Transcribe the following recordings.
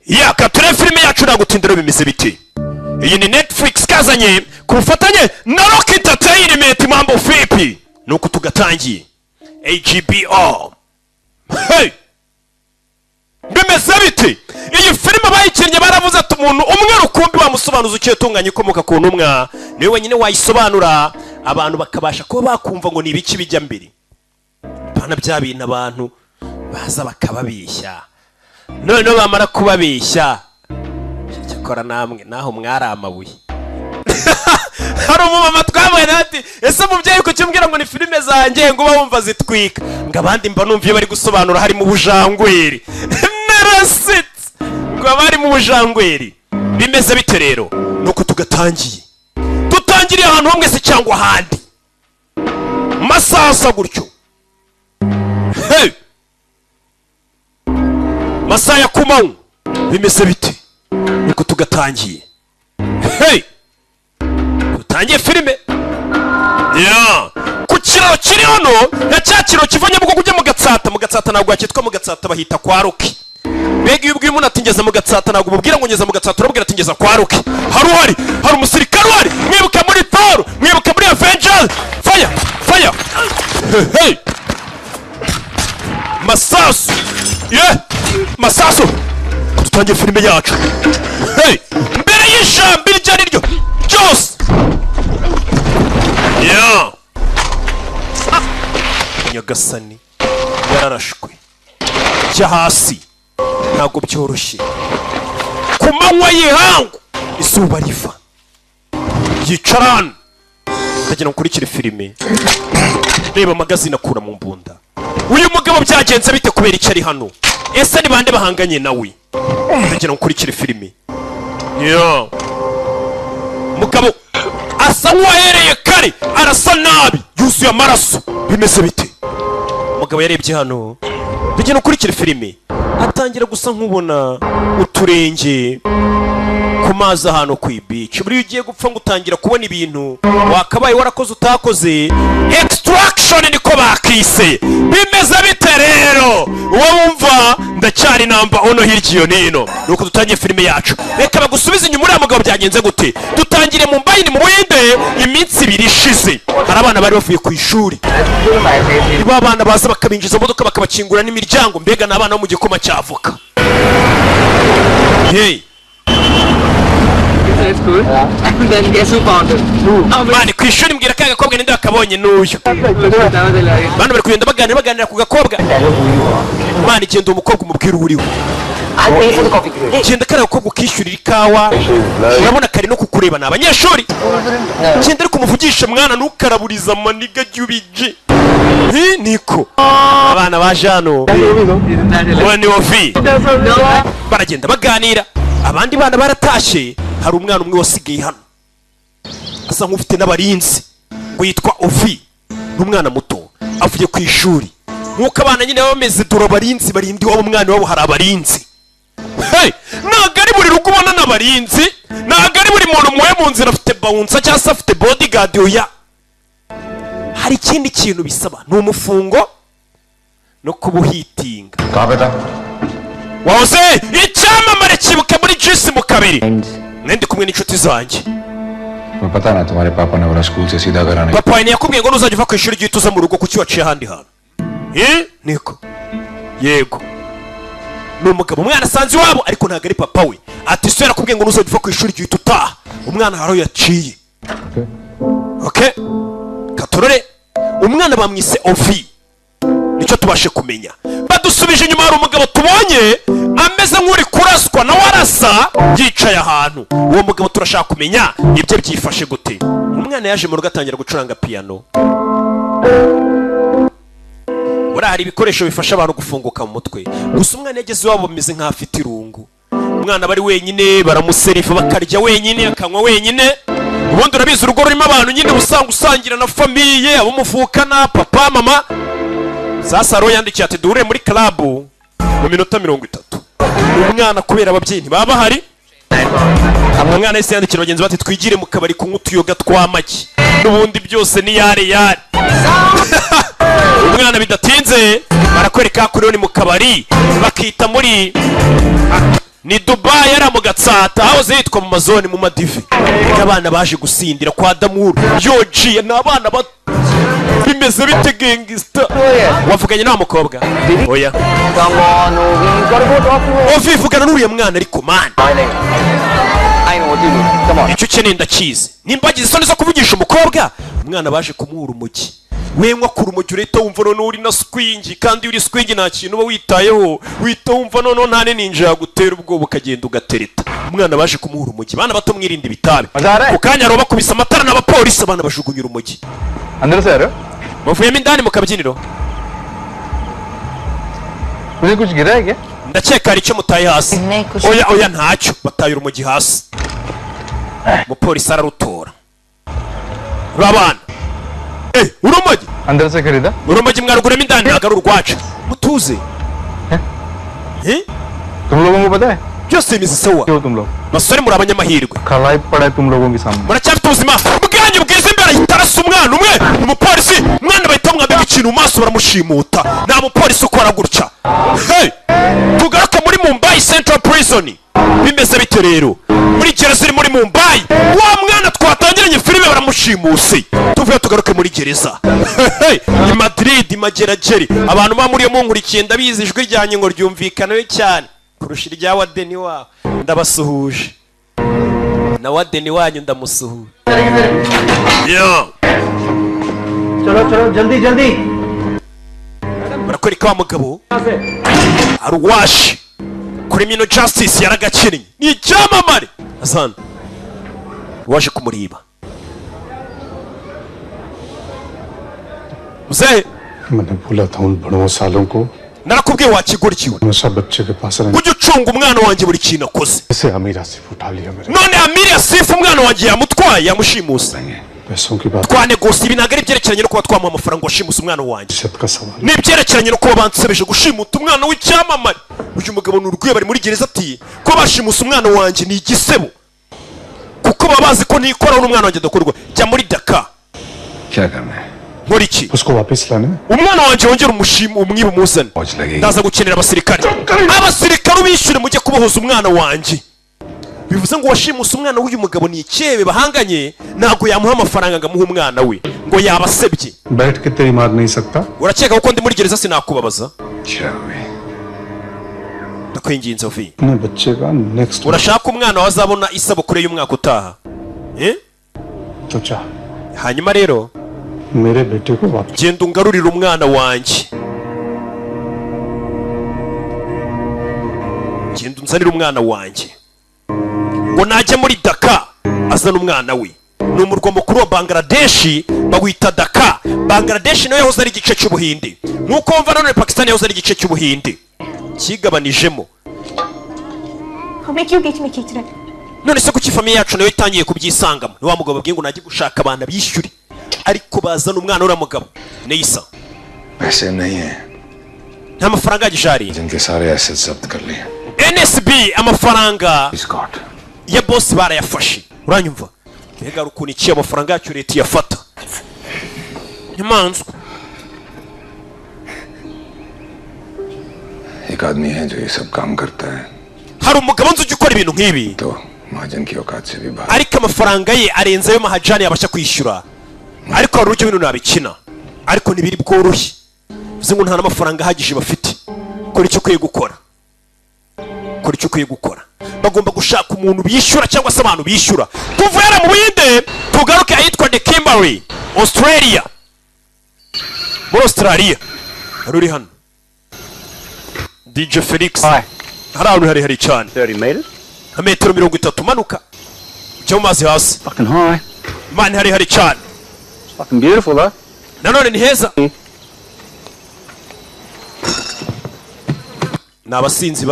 Yakature filime yacu nagutindira bimeze biti. Iyi ni Netflix kazanye ku bufatanye na Rock Entertainment. Mambo vipi? Nuko tugatangiye HBO. Hey, bimeze biti. Iyi filime bayikinnye baravuze ati umuntu umwe rukumbi wamusobanuza ukiye tunganye ikomoka ku ntumwa niwe wenyine wayisobanura abantu bakabasha kuba bakumva ngo ni ibiki bijya mbere. Bana bya bintu abantu baza bakababeshya, none bamara kubabeshya cyakora namwe naho mwari amabuye. Hari umumama twabonye ati ese mubyeyi ko cyumbwira ngo ni filime zanjye ngo bumva zitwika, ngo abandi mba numviye bari gusobanura hari mu bujangweri. Narasitse ngo bari mu bujangweri. Bimeze bite rero? Nuko tugatangiriye ahantu hamwe se cyangwa ahandi masasa gutyo. Hey, masaya kumanywa. Bimeze bite? Nuko tugatangiye. Hey, tutangiye filime. Yeah, ku kiraro kiri hano na cya kiraro kivanye bwo kujya mu Gatsata ntabwo yakitwa mu Gatsata bahita kwa Roki. Mbega iyo ubwiye umuntu ati ngeze mu Gatsata ntabwo ububwira ngo ngeze mu Gatsata, urabwira ati ngeze kwa Roki. Hari umusirikare wari mwibuka muri Thor, mwibuka muri Avengers. Fire. Hey, masasu. Yeah, masasu. Tutangiye filime yacu. Hey, mbere y'ijambo iryo ari ryo cyose. Yeah, Nyagasani yararashwe cya hasi ntabwo byoroshye. Ku manywa y'ihangu izuba riva yicarana ndagira nkurikire filime reba magazine akura mu mbunda. Uyu mugabo byagenze bite kubera icyo ari hano? Ese ni bande bahanganye nawe? Ndagira nkurikire filime. Yeah, mugabo asa nk'uwahereye kare arasa nabi yuzuye amaraso. Bimeze bite? Mugabo yarebye hano ndagira nkurikire filime atangira gusa nk'ubona uturenge ku mazi hano ku beach. Buri ugiye gupfa ngo utangira kubona ibintu wakabaye warakoze utakoze. Extraction niko bakise. Bimeze bite rero? Wumva ndacyari namba ono hiryo nino. Nuko dutangiye filime yacu. Reka bagusubize inyuma uriya mugabo byagenze gute. Dutangire mu mbayini mu Buhinde iminsi 2 ishize. Hari abana bari bavuye ku ishuri. Niba abana baza bakabinjiza modoka bakabakingura n'imiryango, mbega n'abana bo mu gikoma cy'avoka. Hey, it's cool. And then guess who found it? Mani ku ishuri mbwira ka gakobwa ninde wakabonye n'uyu. Bana bari kugenda baganira ku gakobwa. Mani genda umukobwa umubwira uriwe. Genda kare gakobwa ukishyurira ikawa. Urabona kare no kukureba n'abanyeshuri. Genda ari kumuvugisha mwana nukaraburiza maniga gyubije. Niko abana baje hano wani ofi baragenda baganira. Abandi bana baratashe. Hari umwana umwe wasigaye hano asa nk'ufite n'abarinzi ngo yitwa Ovi. N'umwana muto avuye ku ishuri nk'uko abana nyine bameze dore abarinzi barindi wabo umwana wabo hari abarinzi. Hey, ntabwo ari buri rugo ubona n'abarinzi, ntabwo ari buri muntu muwe mu nzira afite bouncer cyangwa se afite bodyguard. Oya, hari ikindi kintu bisaba ni umufungo no kubuhitinga. Wahoze icyamamare kibuka muri Juice mu kabiri. Nende kumwe n'inshuti zanjye. Papa na tumare papa na ora school se sida garane. Papa ni yakubwiye ngo nuzajya uva ku ishuri gihita uza mu rugo kuki waciye ahandi hantu. Niko. Yego. N'umugabo umwana asanze iwabo ariko ntabwo ari papa we. Ati so yarakubwiye ngo nuzajya uva ku ishuri gihita utaha. Umwana haro yaciye. Okay. Katorore umwana bamwise Ovi. Nicyo tubashe kumenya. Badusubije inyuma hari umugabo tubonye ameze nk'uri kuraswa na warasa yicaye ahantu. Uwo mugabo turashaka kumenya ibyo byifashe gute. Umwana yaje mu rugo atangira gucuranga piano. Hari ibikoresho bifasha abantu gufunguka mu mutwe. Gusa umwana yageze iwabo bameze nk'afite irungu. Umwana bari wenyine baramuserifa bakarya wenyine akanywa wenyine. Ubundi urabizi urugo rurimo abantu nyine usanga usangira na famiye abo muvukana papa mama. Sasa ro yandikiye ati duhure muri club mu minota 30. Umwana kubera ababyeyi ntibaba bahari. Umwana yese yandikira bagenzi bati twigire mu kabari kunywa utuyoga tw'amagi. N'ubundi byose ni yare. Umwana bidatinze barakwereka kuri ni mu kabari bakita muri ni Dubai yari mu Gatsata hahoze yitwa mu mazone mu madive abana baje gusindira kwa Damuru yoji n'abana bimeze bite gangster wavuganye na mukobwa oya Come on, we gotta go talk to her. ovivugana n'uriya mwana ariko man I know what you do. Come on. icyo ukeneye ndakizi nimba agize isoni zo kuvugisha umukobwa umwana baje kumuhura umugi wenywa kura umugi ureta wumva none uri na swingi kandi uri swingi nta kintu uba witayeho wita wumva none nta ninja yagutera ubwoba ukagenda ugatereta umwana baje kumuhura umugi bana bato mwirinde ibitabe ukanya roba kubisa amatara n'abapolisi abana bajugunyura umugi अंदर से आ रहे हो muvuyemo indani mu kabyiniro मुझे कुछ गिरा है क्या ndakeka hari icyo mutaye hasi oya ntacyo bataye urumogi hasi umupolisi ararutora urabana urumogi अंदर से खरीदा urumogi mwaruguramo indani ntabwo ari urwacu mutuze तुम लोगों को पता है byose bimeze sawa क्यों तुम लोग basore muri abanyamahirwe खलाई पड़ा है तुम लोगों के सामने muracyafite ubuzima bwanyu bwiza imbere ahita arasa umwana umwe umupolisi umwana bahita bamwambika ikintu mu maso baramushimuta nta mupolisi ukora gutya tugaruke muri Mumbai Central Prison bimeze bite rero muri gereza iri muri Mumbai wa mwana twatangiranye filime baramushimuse tuvuye tugaruke muri gereza i Madrid mageragere abantu bamuriye munkurikiye ndabizi ijwi ryanyu ngo ryumvikanayo cyane kurusha irya wadeni wawe ndabasuhuje na wadeni wanyu ndamusuhuje चलो जल्दी जल्दी barakwereka wa mugabo arwashi criminal justice yaragakinnye ni icyamamare azana waje kumuriba muzehe मैंने बोला था उन बड़ों सालों को narakubwiye wakigurikiwe हमेशा बच्चे के पास रहने ujye ucunga umwana wanjye buri kintu akoze से अमीर आसिफ उठा लिया मेरे none Amiri Asifu umwana wanjye yamutwaye yamushimuse पैसों की बात twanegosi ibi ntabwo ari ibyerekeranye no kuba twamuha amafaranga washimuse umwana wanjye इज्जत का सवाल ni ibyerekeranye no kuba bansebeje gushimuta umwana w'icyamamare uyu mugabo ni urwego bari muri gereza ati ko bashimuse umwana wanjye ni igisebo kuko baba bazi ko nikoraho n'umwana wanjye adakorwa jya muri Dakar क्या करना है nkora iki उसको वापस लाना है umwana wanjye wongera umwibe umuzane पहुंच लगेगी ndaza gukenera abasirikare ubishyure mujye kubohoza umwana wanjye bivuze ngo washimuse umwana w'uyu mugabo ni icyebe bahanganye ntabwo yamuha amafaranga ngo amuhe umwana we ngo yabasebye बैठ के तेरी मार नहीं सकता urakeka ko ndi muri gereza sinakubabaza क्या हुई ndakwinginze ovi अपने बच्चे का next urashaka umwana wazabona isabukuru y'umwaka utaha तो चाह hanyuma rero मेरे बेटे को वापस genda ungarurire umwana wanjye genda unzanire umwana wanjye ngo najya muri Dakar azana umwana we ni umurwa mukuru wa Bangladesh bawita Dakar Bangladesh nayo yahoze ari igice cy'ubuhinde nk'uko wumva none Pakistan yahoze ari igice cy'ubuhinde kigabanijemo हमें क्यों बीच में खींच रहे none se kuki famiye yacu nayo itangiye kubyisangamo ni wa mugabo babwiye ngo najye gushaka abana bishyure ariko bazana umwana uriya mugabo Neisa पैसे नहीं है nta mafaranga yagijari जिनके सारे एसेट्स जब्त कर लिए NSB amafaranga स्कॉट ya boss barayafashe uranyumva mbega ukuntu iki amafaranga yacu leta iyafata nyamanzwa एक आदमी है जो ये सब काम करता है hari umugabo nzi ujya ukora ibintu nk'ibi तो महाजन की औकात से भी बाहर ariko amafaranga ye arenze ayo mahajani yabasha kwishyura ariko hari uburyo bino nabikina ariko ntibiri bworoshye bivuze ngo nta n'amafaranga ahagije bafite kora icyo ukwiye gukora kora icyo ukwiye gukora bagomba gushaka umuntu bishyura cyangwa se abantu bishyura tuvuye mu Buhinde tugaruke ahitwa The Kimberley Australia muri Australia hari uri hano DJ Felix hari ahantu hari cyane 30 meters. nka metero 30 manuka ujya mu mazi hasi Fucking high. mani hari cyane Fucking beautiful, huh? nanone ni heza ni abasinzi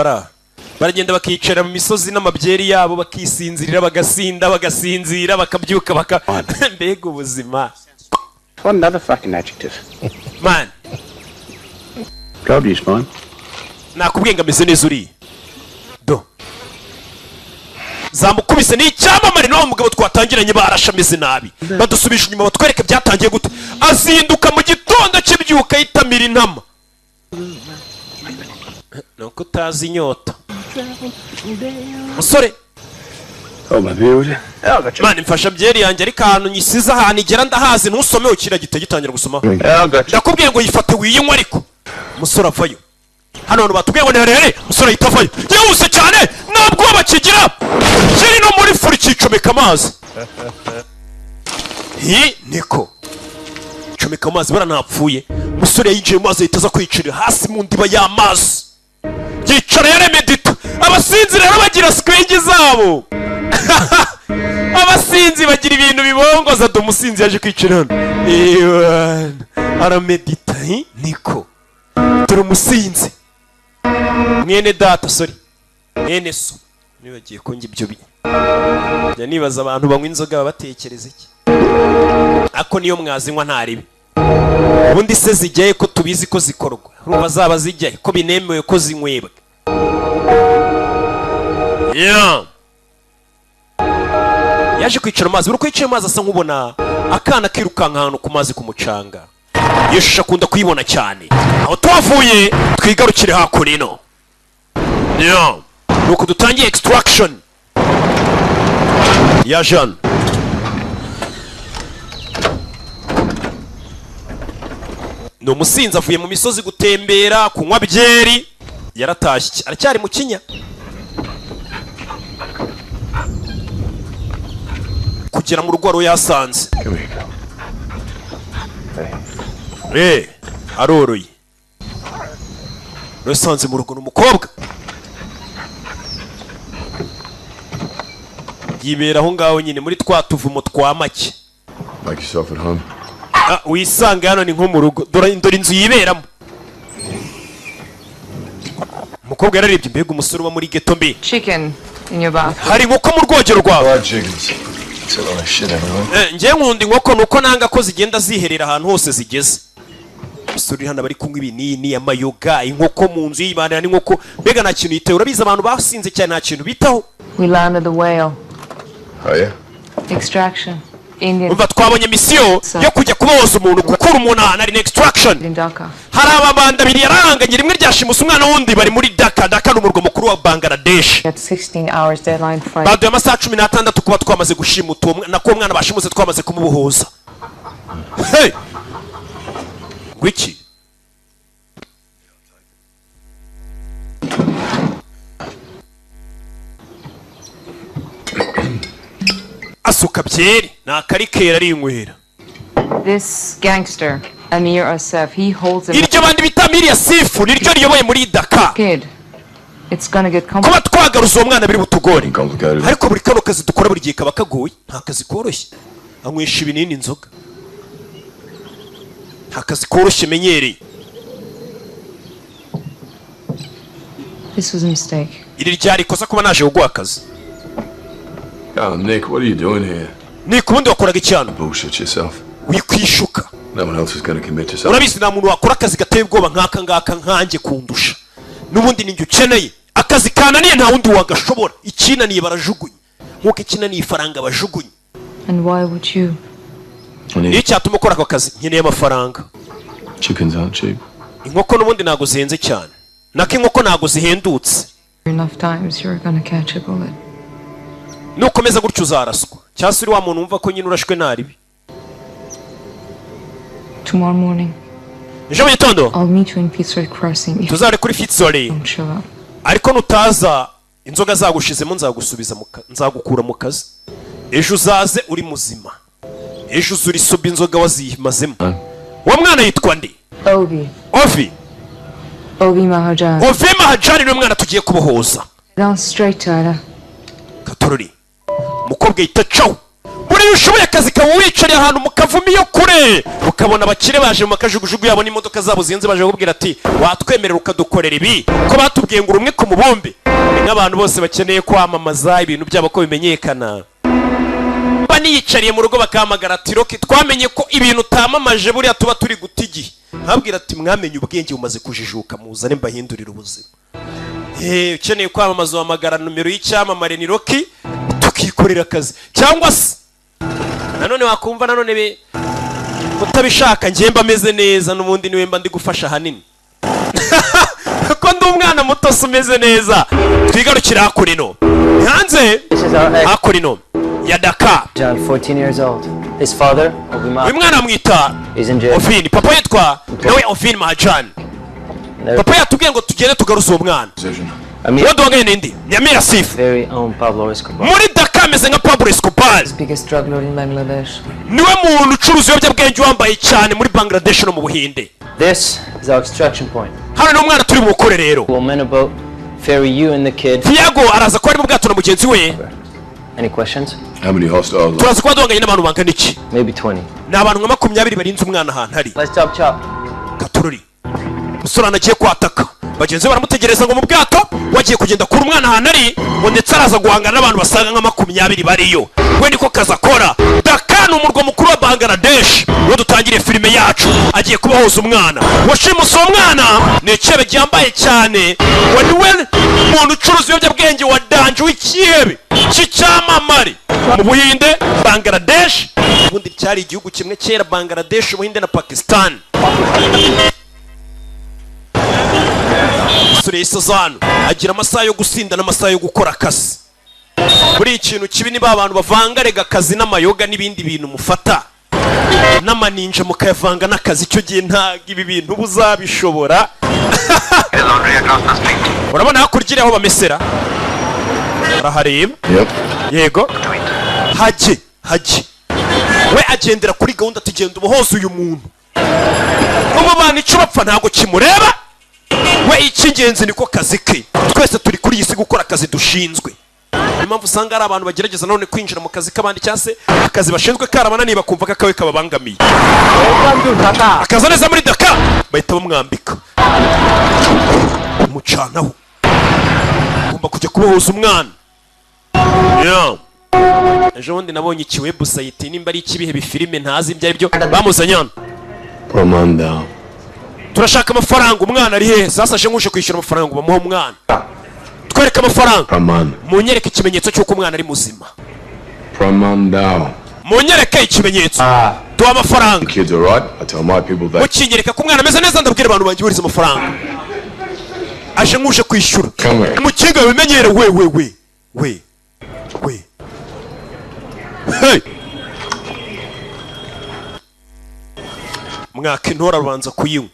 baragenda bakicara mu misozi n'amabyeri yabo bakisinzirira bagasinzira bakabyuka mbega ubuzima What another fucking adjective. man Told you, Spawn. nakubwiye ngo ameze neza uriya do zamukubise ni icyamamare nawe mugabo twatangiranye barashe ameze nabi badusubisha inyuma batwereke byatangiye gute azinduka mu gitondo cy'ibyuka yitamira intama nuko utazi inyota musore Oh, my beer, would you? Yeah, I got you. mani mfasha byeri yanjye ariko ahantu nyisize ahantu igera ndahazi ntusome ukira gite gitangira gusoma Yeah, I got you. ndakubwiye ngo yifate wiyinywa ariko musore avayo hano hantu batubwiye ngo nerere musore ahita avayo yihuse cyane ntabwo bakigira kiri no muri furi kicomeka amazi niko comeka amazi bara ntapfuye musore yinjiye mu mazi ahita aza kwicira hasi mu ndiba y'amazi yicara yaremedita abasinzi rero bagira swingi zabo abasinzi bagira ibintu bibongoza umusinzi yaje kwicira hano aramedita niko turi umusinzi mwene data sorry mwene so nibagiye ko njye ibyo njya nibaza abantu banywa inzoga batekereza iki ako niyo mwazinywa ntaribi ubundi se zijyaye ko tubizi ko zikorwa urumva zaba zijyaye ko binemewe ko zinywebwa yaje kwicara amazi buri kwicara amazi asa nk'ubona akana kirukanka ahantu ku mazi ku mucanga iyo shusho akunda kuyibona cyane aho tuhavuye twigarukire hakurino nuko dutangiye extraction ya Jean ni umusinzi avuye mu misozi gutembera kunywa byeri yaratashye aracyari mu kinya kugera mu rugo yasanze aroroye yasanze mu rugo n'umukobwa yibera aho ngaho nyine muri twa tuvumo twa make Like yourself at home. wisanga hano ni nko mu rugo dore inzu yiberamo umukobwa yararebye mbega umusore uba muri ghetto mbi Chicken in your bath. hari inkoko mu rwogero rwawe Fried chickens. That's a lot of shit everywhere. njye nkunda inkoko nuko nanga ko zigenda ziherera ahantu hose zigeze umusore hano bari kunywa ibinini amayoga inkoko mu nzu yibanira n'inkoko mbega nta kintu yitewe urabizi abantu basinze cyane nta kintu bitaho We landed the whale. Oh yeah? Extraction. Indian umva twabonye misiyo yo kujya kubohoza umuntu gukura umuntu ahantu ari extraction in Dhaka. hari ababanda abiri yarahanganye rimwe ryashimusa umwana wundi bari muri Dhaka ni umurwa mukuru wa Bangladesh We had 16 hours deadline Friday. baduye amasaha 16 kuba twamaze gushimuta nako umwana bashimuse twamaze kumubohoza hey wiki asuka byeri nakari kera ari inywera This gangster, Amir Asif, he holds a iryo bandi bita Amir Asif niryo riyoboye muri Dhaka kid. It's gonna get kuba complicated. twagaruza uwo mwana biri butugore Complicated. ariko buri kano kazi dukora buri gihe kaba kagoye nta kazi koroshye anywesha ibinini inzoga nta kazi koroshye menyereye This was a mistake. iri ryari ikosa kuba naje kuguha akazi Oh, Nick, what are you doing here? ni ku bundi wakoraga icyano Bullshit yourself. wikwishuka No one else is gonna commit to something. urabizi nta muntu wakora akazi gateye ubwoba nk'aka ngaka nkanjye kundusha n'ubundi ninjye ukeneye akazi kananiye nta wundi wagashobora ikinaniye barajugunya nk'uko ikinaniye ifaranga bajugunya And why would you? niyo cyatuma ukora ako kazi nkeneye amafaranga Chickens aren't cheap. inkoko n'ubundi ntabwo zihenze cyane nako inkoko ntabwo zihendutse Enough times you're gonna catch a bullet. nukomeza gutyo uzaraswa cyangwa se uri wa muntu wumva ko nyine urashwe naribi Tomorrow morning, ejo mu gitondo I'll meet you in Fitzroy Crossing. If tuzare kuri Fitzroy you don't show up, ariko nutaza inzoga zagushizemo nzagusubiza nzagukura mu kazi ejo uzaze uri muzima ejo uzuri suba inzoga wazimazemo uwo mwana yitwa ndi Ovi Mahajan. Ovi Mahajan ni umwana tugiye kubohoza Down straight, Tyler. Katorori umukobwa yita cawo buriya ushoboye akazi kawe wicariye ahantu mu kavumi yo kure ukabona abakire baje mu makajugujugu yabo n'imodoka zabo zihenze baje bakubwira ati watwemerera ukadukorera ibi ko batubwiye ngo urumwe ku mubumbe ni nk'abantu bose bakeneye kwamamaza ibintu byabo ko bimenyekana baniyicariye mu rugo bakahamagara ati roki twamenye ko ibintu utamamaje buriya tuba turi guta igihe nkabwira ati mwamenye ubwenge bumaze kujijuka muzane mbahindurira ubuzima ukeneye kwamamaza uhamagara nomero y'icyamamare ni roki tukikorera akazi cyangwa se nanone wakumva nanone be utabishaka njye mba meze neza n'ubundi niwe mba ndi gufasha hanini ko ndi n'umwana muto umeze neza. Twigarukira hakurino hanze hakurino ya Dakar. John, 14 years old. His father, uyu mwana amwita Ovin, papa yitwa nawe Ovin Majan. Papa yatubwiye ngo tugende tugaruza uwo mwana. Waduhanganye n'indi Nyamira Sif muri Dakar ameze nka Pablo Escobar. Niwe muntu ucuruza ibiyobyabwenge wambaye cyane muri Bangladesh no mu Buhinde. This is our extraction point. Hano ni umwana turi bukore rero. We'll man about ferry you and the kid. Tiago araza ko ari mu bwato na mugenzi we. Any questions? How many hostiles? Turaza kuba duhanganye n'abantu bangana iki? Maybe 20. Ni abantu nka 20 barinze umwana ahantu hari. Let's chop. Katururi. Musore anagiye kwataka. Bagenzi baramutegereza ngo mu bwato wagiye kugenda kuri umwana ahantu ari ngo ndetse araza guhangana n'abantu basaga nka 20 bariyo. We niko kazakora. Dakar umurwa mukuru wa Bangladesh. Ngo dutangire filime yacu agiye kubahoza umwana. Washimuso umwana ni icyebe gyambaye cyane. Waniwe umuntu ucuruza ibiyobyabwenge wa danje w'icyebe cy'icyamamare mu Buhinde Bangladesh. Ubundi cyari igihugu kimwe cyera Bangladesh, Ubuhinde na Pakistan. Suzano agira amasaha yo gusinda n'amasaha yo gukora akazi. Buri ikintu kibi ni abantu bavanga rega akazi n'amayoga n'ibindi bintu mufata n'amaninja mukayavanga n'akazi. Cyo gihe nta ibi bintu buzabishobora. Urabona hakurya aho bamesera arahareba. Yego haje we agendera kuri gahunda tugenda ubuhoze uyu muntu. Ubu bana icyo bapfa ntago kimureba. We icy'ingenzi niko kazi ke. Twese turi kuri isi gukora akazi dushinzwe. Impamvu usanga ari abantu bagerageza none kwinjira mu kazi kabandi cyase akazi bashinzwe karabananiye bakumva kakawe kababangamiye. Akaza neza muri Dakar bahita bamwambika umucanaho. Ugomba kujya kubohoza umwana. Ejo bundi nabonye iki website nimba ari ikibihe bifilime ntazi ibyo ari byo bamuzanyana. Promanda. Turashaka amafaranga umwana ari hehe? Sasa je ngushe kwishyura amafaranga bamuha umwana. Twereka amafaranga. Munyereke ikimenyetso cy'uko umwana ari muzima. Promanda. Munyereke ikimenyetso. Duha amafaranga. Kids are right. I tell my people that. Mukinyereka ko umwana ameze neza ndabwira abantu banjye amafaranga. Aje ngushe kwishyura. Mukinga bimenyere we. Hey. Mwaka intora rubanza kuyinywa.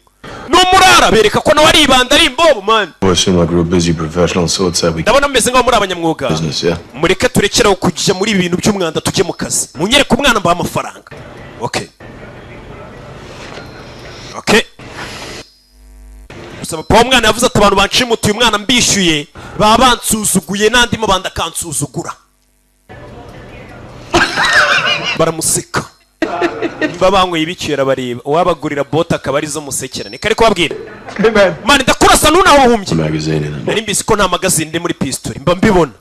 Numurara bereka ko nawe ari ibanda ari imbobo man. Ndabona meze ngaho muri abanyamwuga. Mureke turekeraho kujya muri ibintu by'umwanda tujye mu kazi. Munyereke umwana mba amafaranga. Okay. Usaba pa umwana yavuze ati abantu bancimutiye umwana mbishyuye baba bansuzuguye nandi mo banda kansuzugura. Baramuseka. Babangwe ibicira bareba wabagurira bota akabarizo musekerane kari kubabwira man ndakurasa nunaho humbye nari mbisi ko nta magazine ndi muri pistol mba mbibona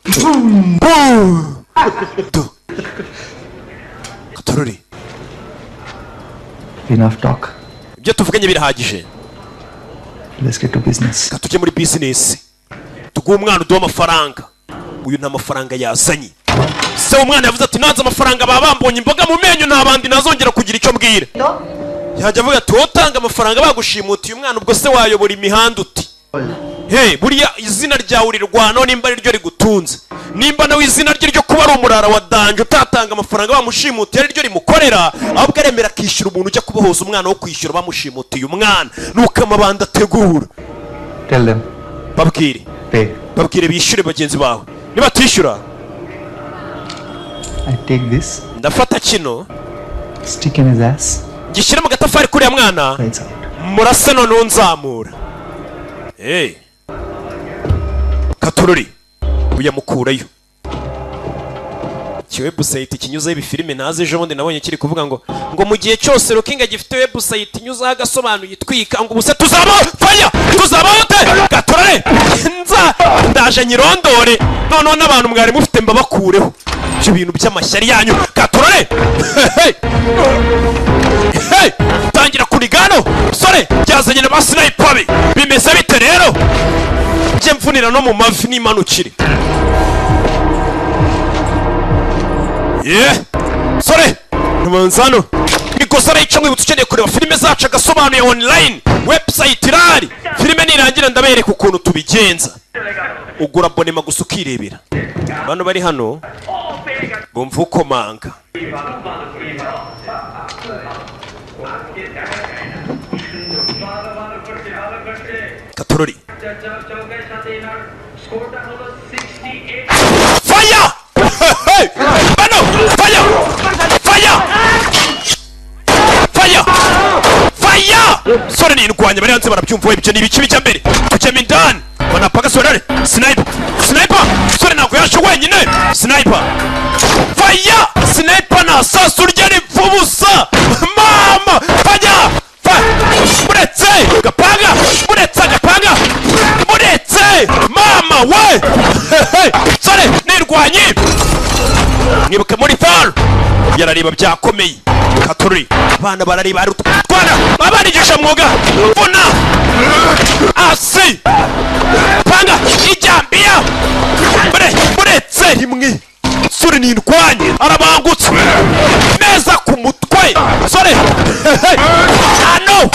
Katururi. Enough talk. Ibyo tuvuganye birahagije. Let's get to business. Katujye muri business. Tuguha umwana uduha amafaranga. Uyu nta mafaranga yazanye. Se umwana yavuze ati nanze amafaranga babambonye imboga mu menyo ntabandi nazongera kugira icyo mbwira. Yajya avuga ati wotanga amafaranga bagushimutiye umwana ubwo se wayobora imihanda uti. Hey, buriya izina ryawe urirwana nimba ari ryo rigutunze. Nimba nawe izina rye ryo kuba ari umurara wa danje utatanga amafaranga bamushimutiye ari ryo rimukorera, ahubwo aremera kishyura umuntu ujya kubohoza umwana wo kwishyura bamushimutiye umwana. Nuko amabanda ategura. Tell them. Babwire. Pay. Babwire bishyure bagenzi bawe. Niba tishyura I take this. Ndafata kino. Stick in his ass. Gishyira mu gatafari kuri ya mwana. Murase none unzamura. Hey. Katururi. Uyamukurayo. Website kinyuza ibifilime naze ejo bundi nabonye kiri kuvuga ngo mu gihe cyose Rokinga gifite website nyuza agasobanuye twika ngo ubuse tuzaba fire tuzabahote Katururi nza ndaje nyirondore none n'abantu mwari mufite mbabakureho ibyo bintu by'amashyari yanyu Katururi. Hey tangira kurigano sore byazanye na basniper bimeze bite rero bye mfunira no mu mavi n'imanukire. Yeah, sorry, numanzano, ikosa arayica mwibutse ukeneye kureba filime zacu agasobanuye online website irari filime nirangira ndabereka ukuntu tubigenza ugura abonema gusa ukirebera abantu bari hano bumva uko manga Katorori Fire! Hey! Bano! Fire! Fire! Fire! Fire! Sore ni indwanya bari hanze barabyumva ibyo ni ibiki bijya mbere tujyemo indani banapaga sore sniper sniper sore ntabwo yaje wenyine sniper Fire! Sniper na sasu rya ripfubusa mama fire! Muretse gapanga muretse agapanga muretse mama we sore nirwanyi mwibuke muri far yarareba byakomeye Katorori abana barareba twana abanigisha mwuga vuna asi panga ijambia muretse rimwe sore nirwanyi arabangutse neza ku mutwe sore ano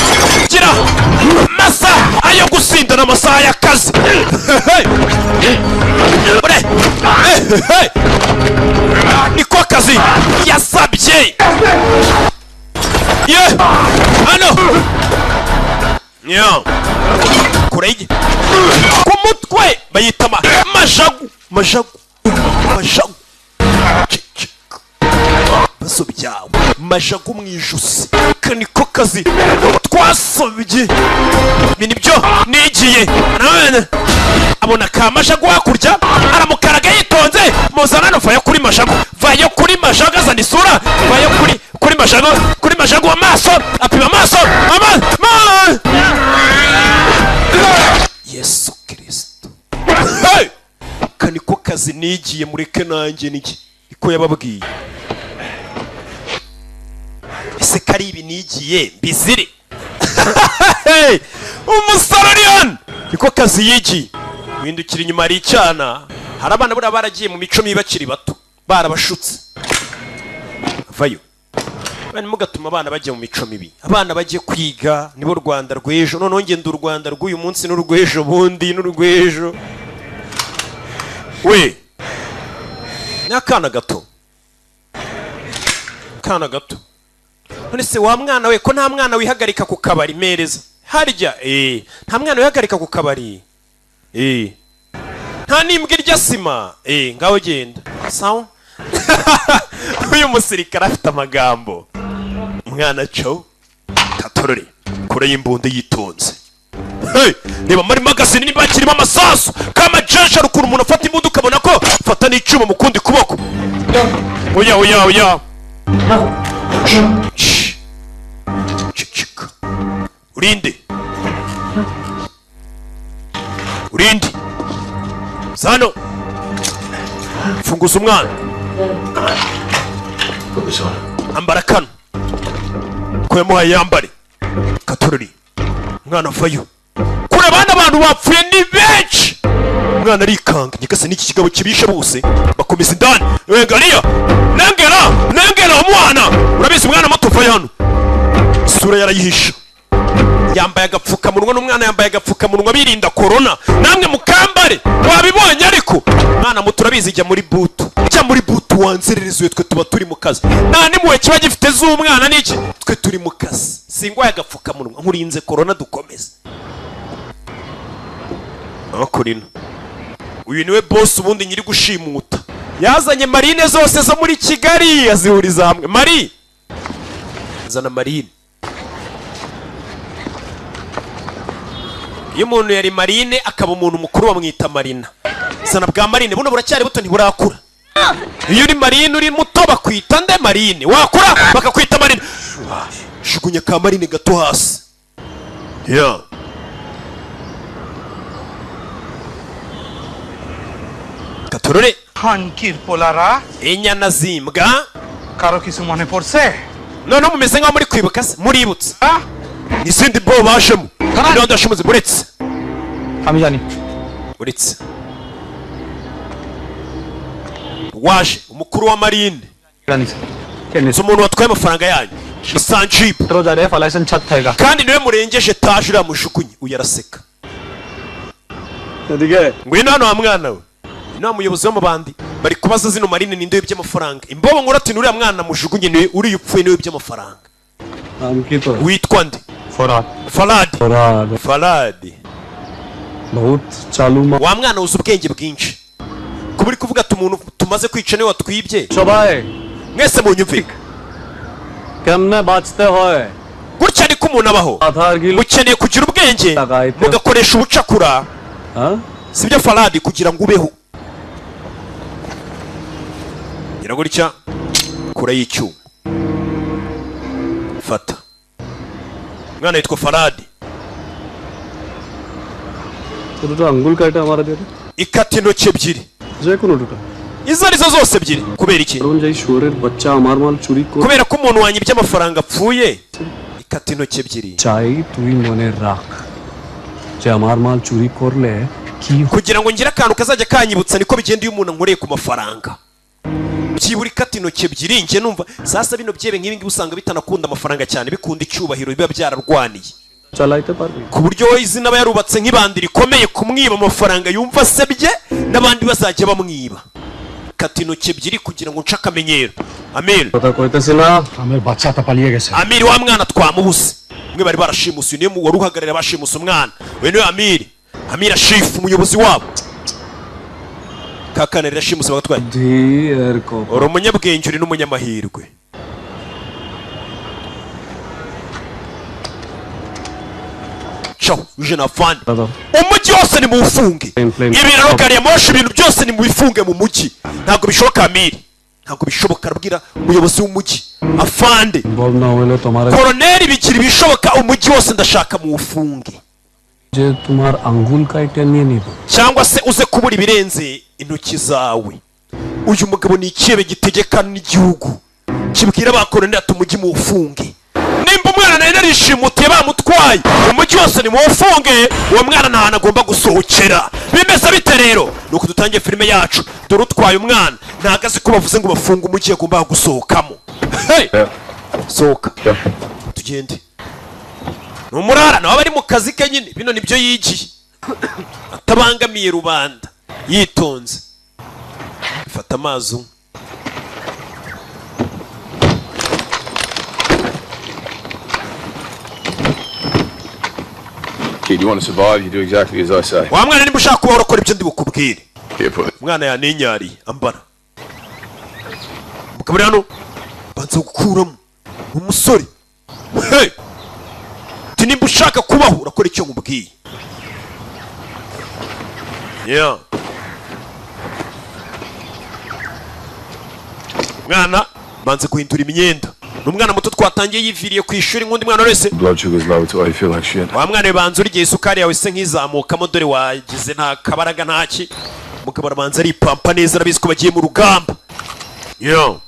gira masa ayo gusindana amasaha y'akazi niko kazi yasabye ye ano kurege ku mutwe bayita majagu baso byawe majagu mu ijosi kaniko kazi twasobye binibyo nigiye abona ka majagu hakurya aramukaraga yitonze muzana no vayo kuri majagu azana isura vayo kuri majagu amaso apima amaso Yesu Kristo kaniko kazi nigiye mureke nanjye niko yababwiye ese kari ibi nigiye bizire umusararian niko kazi yigi windukira inyuma ari cyana hari abana bura baragiye mu mico mibakiri bato barabashutse vayo bani mugatuma abana bajye mu mico mibi abana bajye kwiga nibo Rwanda rw'ejo none ngende u Rwanda rw'uyu munsi n'urw'ejo bundi n'urw'ejo we nakana gato none se wa mwana we ko nta mwana wihagarika ku kabari mereza harya nta mwana wihagarika ku kabari nta nimbwa irya sima ngaho genda sawa uyu musirikare afite amagambo umwana cyo Katorori kure y'imbunde yitonze reba muri magazine niba kirimo amasasu kama jeje rukuru umuntu afata imbunde ukabona ko fata n'icyuma mu kundi kuboko oya urinde Sano funguza umwana ambara kano ko yamuhaye yambare Katorori umwana vayo kure abana abantu bapfuye ni benshi umwana arikanga nyikase n'iki kigabo kibishe bose bakomeza indani ngariya nengera umwana urabizi umwana muto vayo hano isura yarayihisha yambaye agapfukamunwa n'umwana yambaye agapfukamunwa birinda corona namwe mukambare wabibonye ariko mwana muto urabizi jya muri butu wanzererezwe twe tuba turi mu kazi nta nimuwe kiba gifite z'umwana n'iki twe turi mu kazi singwaye agapfukamunwa nkurinze corona dukomeze akurino uyu niwe boss ubundi nyiri gushimuta yazanye marine zose zo muri Kigali azihuriza hamwe Mari zana marine iyo umuntu yari marine akaba umuntu mukuru bamwita marina zana bwa marine buno buracyari buto ntiburakura iyo uri marine uri muto bakwita nde marine wakura bakakwita marine shugunya ka marine gato hasi Katorori Hankir polara inyana zimbwa karo kisu mane porse none mumeze nkaho muri kwibuka se muributse n'izindi bo bajemo kandi ndashomoze buretse amijani buretse waje umukuru wa marine Kenisa umuntu watwaye amafaranga yanyu Sanjib तो जा रहे हैं फलाइसन छत थेगा kandi niwe murengeje etaje uramujugunye uyu araseka ngwino hano wa mwana we inama umuyobozi w'amabandi bari kubaza zino marine ninde by'amafaranga imbobo nkora ati nuriya mwana mujugunye niwe uri upfuye niwe by'amafaranga witwa nde Faradi wa mwana uzi ubwenge bwinshi kuba uri kuvuga ati umuntu tumaze kwica niwe watwibye mwese munyumve gutya niko umuntu abaho mukeneye kugira ubwenge mugakoresha ubucakura sibyo Faradi kugira ngo ubeho gira gutya kura y'icyuma fata mwana yitwa Faradi ikata intoki ebyiri izo arizo zose ebyiri kubera iki kubera ko umuntu wanyibye amafaranga apfuye ikata intoki ebyiri kugira ngo ngire akantu kazajya kanyibutsa niko bigenda iyo umuntu ankoreye ku mafaranga byibura ikata intoki ebyiri njye numva sasa bino byebe nk'ibi ngibi usanga bitanakunda amafaranga cyane bikunda icyubahiro biba byararwaniye ku buryo we izina aba yarubatse nk'ibandi rikomeye kumwiba amafaranga yumva asebye n'abandi bazajya bamwiba kata intoki ebyiri kugira ngo nce akamenyero Amir Amir wa mwana twamubuze mwe bari barashimuse niyo wari uhagarara bashimuse umwana we niwe Amir Ashifu umuyobozi wabo kakana rashimuse bagatwaye uri umunyabwenge uri n'umunyamahirwe uje na fani umujyi wose ni muwufunge ibiraro gari ya moshi ibintu byose ni mubifunge mu mujyi ntabwo bishoboka Amiri ntabwo bishoboka arabwira umuyobozi w'umujyi afande koroneri bigira ibishoboka umujyi wose ndashaka muwufunge cyangwa se uze kubura ibirenze intoki zawe uyu mugabo ni ikibe gitegeka n'igihugu kibwira abakoroneri ati umujyi muwufunge nimba umwana nawe narishimutiye bamutwaye umujyi wose ni muwufunge uwo mwana nta hantu agomba gusohokera bimeze bite rero nuko dutangiye filime yacu dore utwaye umwana ntabwo azi ko bavuze ngo bafunge umujyi agomba gusohokamo sohoka tugende ni umurara nawe aba ari mu kazi ke nyine bino nibyo yigiye atabangamiye rubanda yitonze fata amazi umwe Kid, you want to survive, you do exactly as I say. Wa mwana nimba ushaka kuba urakora ibyo ndi bukubwire. Mwana yaninyari ambara. Mukabari hano banza gukuramo umusore. Hey! Nimba ushaka kubaho urakora icyo nkubwiye. Yeah. Mwana banza guhindura imyenda. Numwana muto twatangiye yiviriye ku ishuri nk'undi mwana wese. Blood sugar is low, it's why you feel like shit. Wa mwana banza urigiye isukari yawe se nk'izamukamo dore wagize nta kabaraga ntaki. Mugabo banza ari pampa neza arabizi ko bagiye mu rugamba. Yo.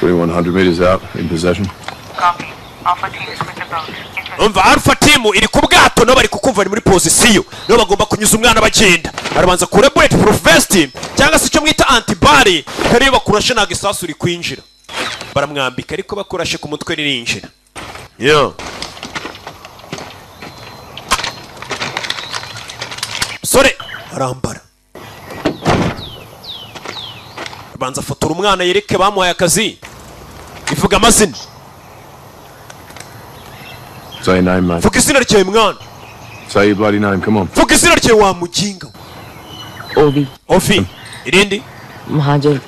2100 meters out in possession. Copy. Alpha team is with the boat. Umva Alpha team iri ku bwato no bari kukumva muri position. No bagomba kunyuza umwana bagenda. Arabanza kure bulletproof vest cyangwa se icyo mwita antibody kare bakurashe nta gisasu uri kwinjira. Baramwambika ariko bakurashe ku mutwe ririnjira. Yo. Sore arambara. Banza fotora umwana yereke bamuhaye akazi. Ivuga amazina. Say your name, man. Vuga izina ryawe mwana. Say your bloody name, come on. Vuga izina ryawe wa mujinga. Ovi. Irindi?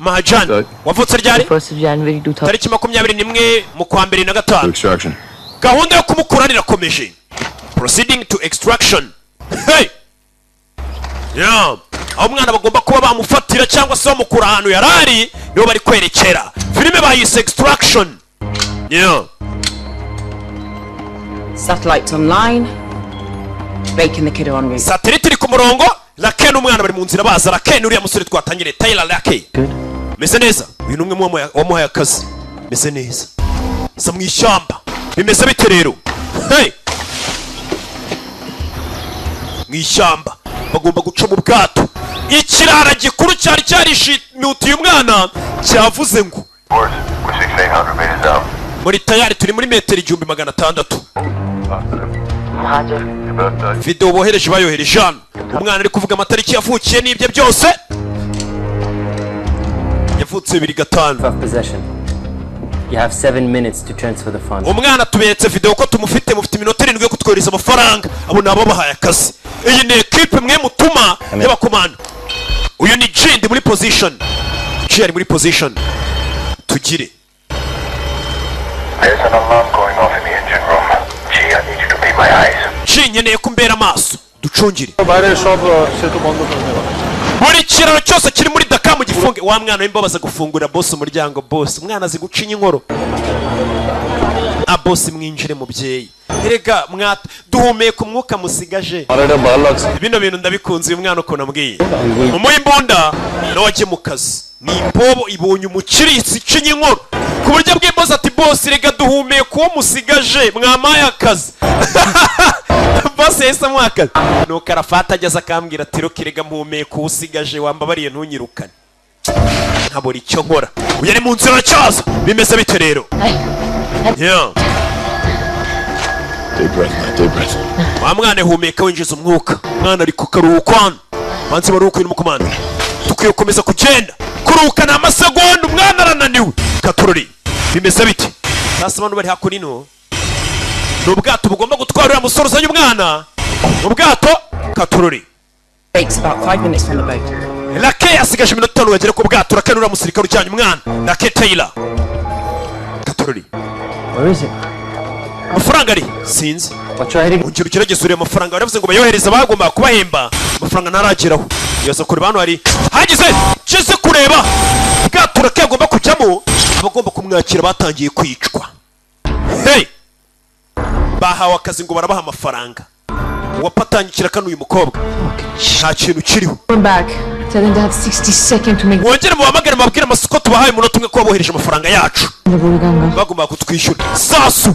Mahajan. Wavutse ryari? 1st of January 2000. Tariki 21 mu kwa 2005. Extraction. Gahunda yo kumukurana irakomeje. Proceeding to extraction. Hey! Yeah. Aho umwana bagomba kuba bamufatira cyangwa se bamukura ahantu yarari niho bari kwerekera. Filime bayise Extraction. Yeah. Satellites online. Baking the kid on route. Satellite iri ku murongo. Laken umwana bari mu nzira baza. Laken uriya musore twatangire Tyler Laken. Meze neza. Uyu numwe wamuhaye akazi. Meze neza. Sa mu ishyamba. Bimeze bite rero? Hey! Mu ishyamba bagomba guca mu bwato. Ikirara gikuru cyari cyarishimutiye umwana cyavuze ngo muri tayari turi muri metero 1600. Video bohereje bayohereje hano. Umwana ari kuvuga amatariki yavukiye n'ibyo byose. Yavutse 2005. Of possession. You have 7 minutes to transfer the funds. Umwana tuberetse video ko tumufite mufite iminota 7 yo kutwohereza amafaranga. Abo nabo bahaye akazi. Iyi ni equipe mwe mutuma y'abakomando. Uyu ni Jindi muri position. Ari muri position. Tugire. There's an alarm going off in the engine room. Gee, I need you to be my eyes. Nkeneye kumbera amaso. Ducungire. Buri kiraro cyose kiri muri Dakar mu gifunge. Wa mwana w'imbabaza gufungura boss umuryango boss. Umwana azi gucinya inkoro. Boss mwinjire mubyeyi. Erega mwata duhumeka umwuka musigaje. Bino bintu ndabikunze uyu mwana uko nambwiye. Umuye imbunda no waje mu kazi. Ni imbobo ibonye umukiritsi cinya inkoro. Ku buryo bw'imboza ati boss rega duhumeka uwo musigaje mwamaye akazi. Boss yesa mwaka. No karafata ageze akambwira ati rokirega mpumeka usigaje wambabariye ntunyirukane. Nkabura icyo nkora. Uyari mu nzira cyaza. Bimeze bite rero? Yeah. Deep breath. Wa mwana humeka winjiza umwuka. Mwana ari kukaruhukwana. Banze baruhuka iri mu komanda. Tukwiye komeza kugenda. Kuruhuka na amasegonda umwana arananiwe. Katururi. Bimeze bite? Sasa abantu bari hakurino. Nubwato bugomba gutwarira musoro uzanye umwana. Ubwato Katururi. Breaks about 5 minutes from the boat. Lake asigaje iminota 5 bagere ku bwato rakanura musirikare ujyanye umwana. Lake Taylor. Katururi. Where is it? Amafaranga ari sinzi. Wacahiri. Ungiro kiregesuriye amafaranga baravuze ngo bayohereza bagomba kubahemba. Amafaranga narageraho. Yoza kuri bantu ari. Hagize cese kureba. Bwato rake agomba kujyamo. Abagomba kumwakira batangiye kwicwa. Hey. Bahawe akazi ngo barabaha amafaranga. Wapatangikira kanu uyu mukobwa. Nta kintu kiriho. Come back. Tell them to have 60 seconds to make. Wongere mu bamagare mabwira amasoko tubahaye umunota umwe ko babohereje amafaranga yacu. Bagomba kutwishyura. Sasu.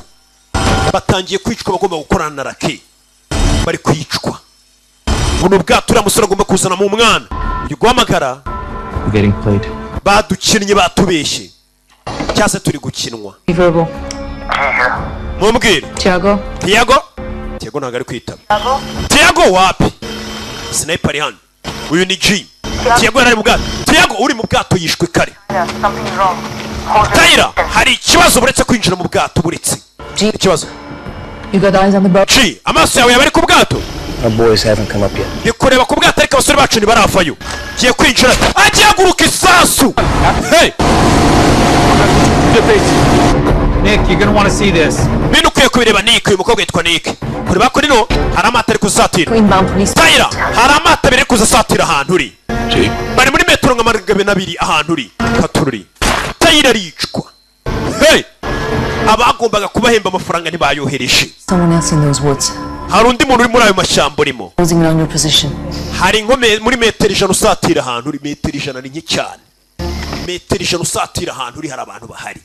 Batangiye kwicwa bagomba gukorana na Rake. Bari kwicwa. Buno bwato ura musore agomba kuzana mu mwana. Uyu guhamagara. Getting played. Badukinnye batubeshye. Cyase turi gukinwa. Verbal. Mumbwire. Tiago. Tiago ntago ari kwitaba. Tiago wapi? Sniper ari hano. Uyu ni G. Tiago ari mu bwato. Tiago uri mu bwato yishwe kare. Something's wrong. Taira hari ikibazo buretse kwinjira mu bwato buretse. Ikibazo. You got eyes on the boat. G amaso yawe yabari ku bwato. Our boys haven't come up yet. Nikureba ku bwato ariko abasore bacu ntibarafayo. Giye kwinjira. Agiye guruka isasu. Hey. Nick, you're gonna want to see this. Bino kuye kubireba Nick uyu mukobwa yitwa Nick. Kuri bakuri no hari amata ari kuzatira. Inbound police. Taira hari amata biri kuzatira ahantu uri. Bari muri metero nka 200 ahantu uri. Katururi. Taira ricwa. Hey. Abagombaga kubahemba amafaranga ntibayohereje. Someone else in those woods. Hari undi muntu uri muri ayo mashyamba urimo. Closing around your position. Hari nkome muri metero 100 usatira ahantu uri metero 100 ni nke cyane. Metero 100 usatira ahantu uri hari abantu bahari.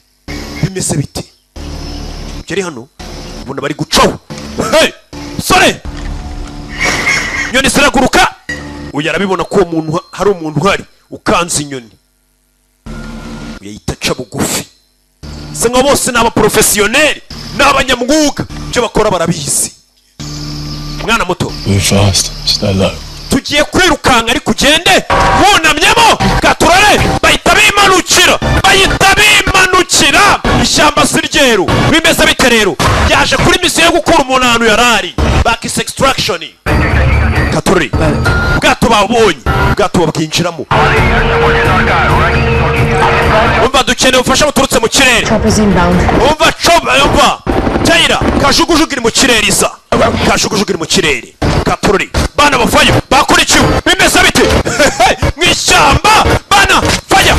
Bimeze bite? Jeri hano ubona bari gucaho. Hey! Sore! Nyoni ziraguruka. Uyu arabibona ko umuntu hari umuntu uhari ukanze inyoni. Uyita ca bugufi. Senga bose n'aba professionnel n'abanyamwuga byo bakora barabizi. Mwana muto. Move fast. Stay low. Tugiye kwirukanga ari kugende wunamyemo Katurare bahita bimanukira ishyamba siryeru bimeze bite rero yaje kuri misiyo yo gukura umuntu ahantu yarari back extraction Katurare bwato babonye bwato babwinjiramo umva dukeneye ubufasha buturutse mu kirere umva Taira kajugujugira mu kirere isa kajugujugira mu kirere Katurare bana bafayo bakurikiwe bimeze bite mwishyamba bana fire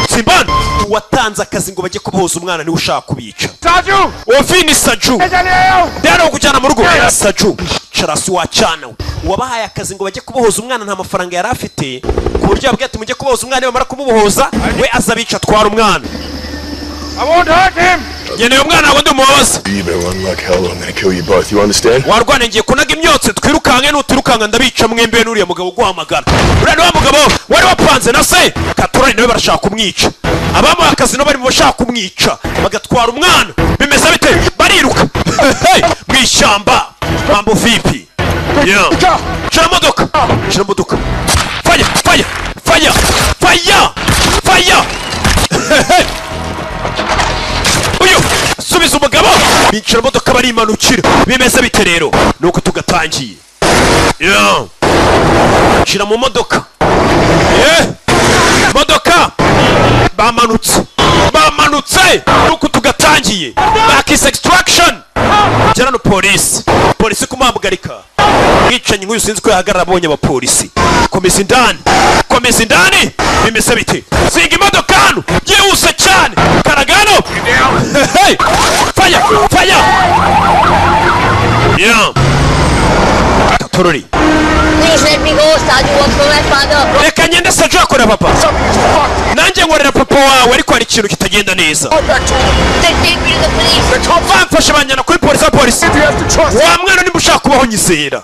Simban watanze akazi ngo bajye kubohoza umwana ni ushaka kubica Saju! Ovini Saju Dero kujyana mu rugo Saju Charasi wacana wabahaye akazi ngo bajye kubohoza umwana nta mafaranga yari afite ku buryo yabwiye ati mujye kubohoza umwana bamara kumubohoza we azabica twara umwana I won't hurt him! ngeneye umwana wawe ndi umubabaza. You better run like hell or I'm gonna kill you both, you understand? Warwane ngiye kunaga imyotse twirukanke n'utirukanka ndabica mwembe n'uriya mugabo guhamagara. Uriya ni wa mugabo wari wapanze na se Katurari nawe barashaka kumwica. Abamuha akazi no bari mu bashaka kumwica bagatwara umwana. Bimeze bite? Bariruka mwishyamba. Mambo vipi? Yeah. Shira modoka. Fire, fire, fire, fire, fire. Uyu subiza umugabo. Bicara modoka barimanukira. Bimeze bite rero? Nuko tugatangiye. Yeah. Shira mu modoka. Modoka bamanutse. Nuko tugatangiye. Back is extraction. Jana no polisi kumuhagarika. Mwicanyi nk'uyu sinzi ko yahagarara abonye abapolisi. Komeza indani. Bimeze bite? Singa imodoka hano. Byihuse cyane. Karagano. Fire. Yeah. Katurari. Please let me go, Sir. You work for my father. Reka ngende Sajo akora papa. Nanjye nkorera papa wawe ariko hari ikintu kitagenda neza. Then take me to the police. Bamfashe banjyana kuri polisi. Wa mwana nimba ushaka kubaho nyizera.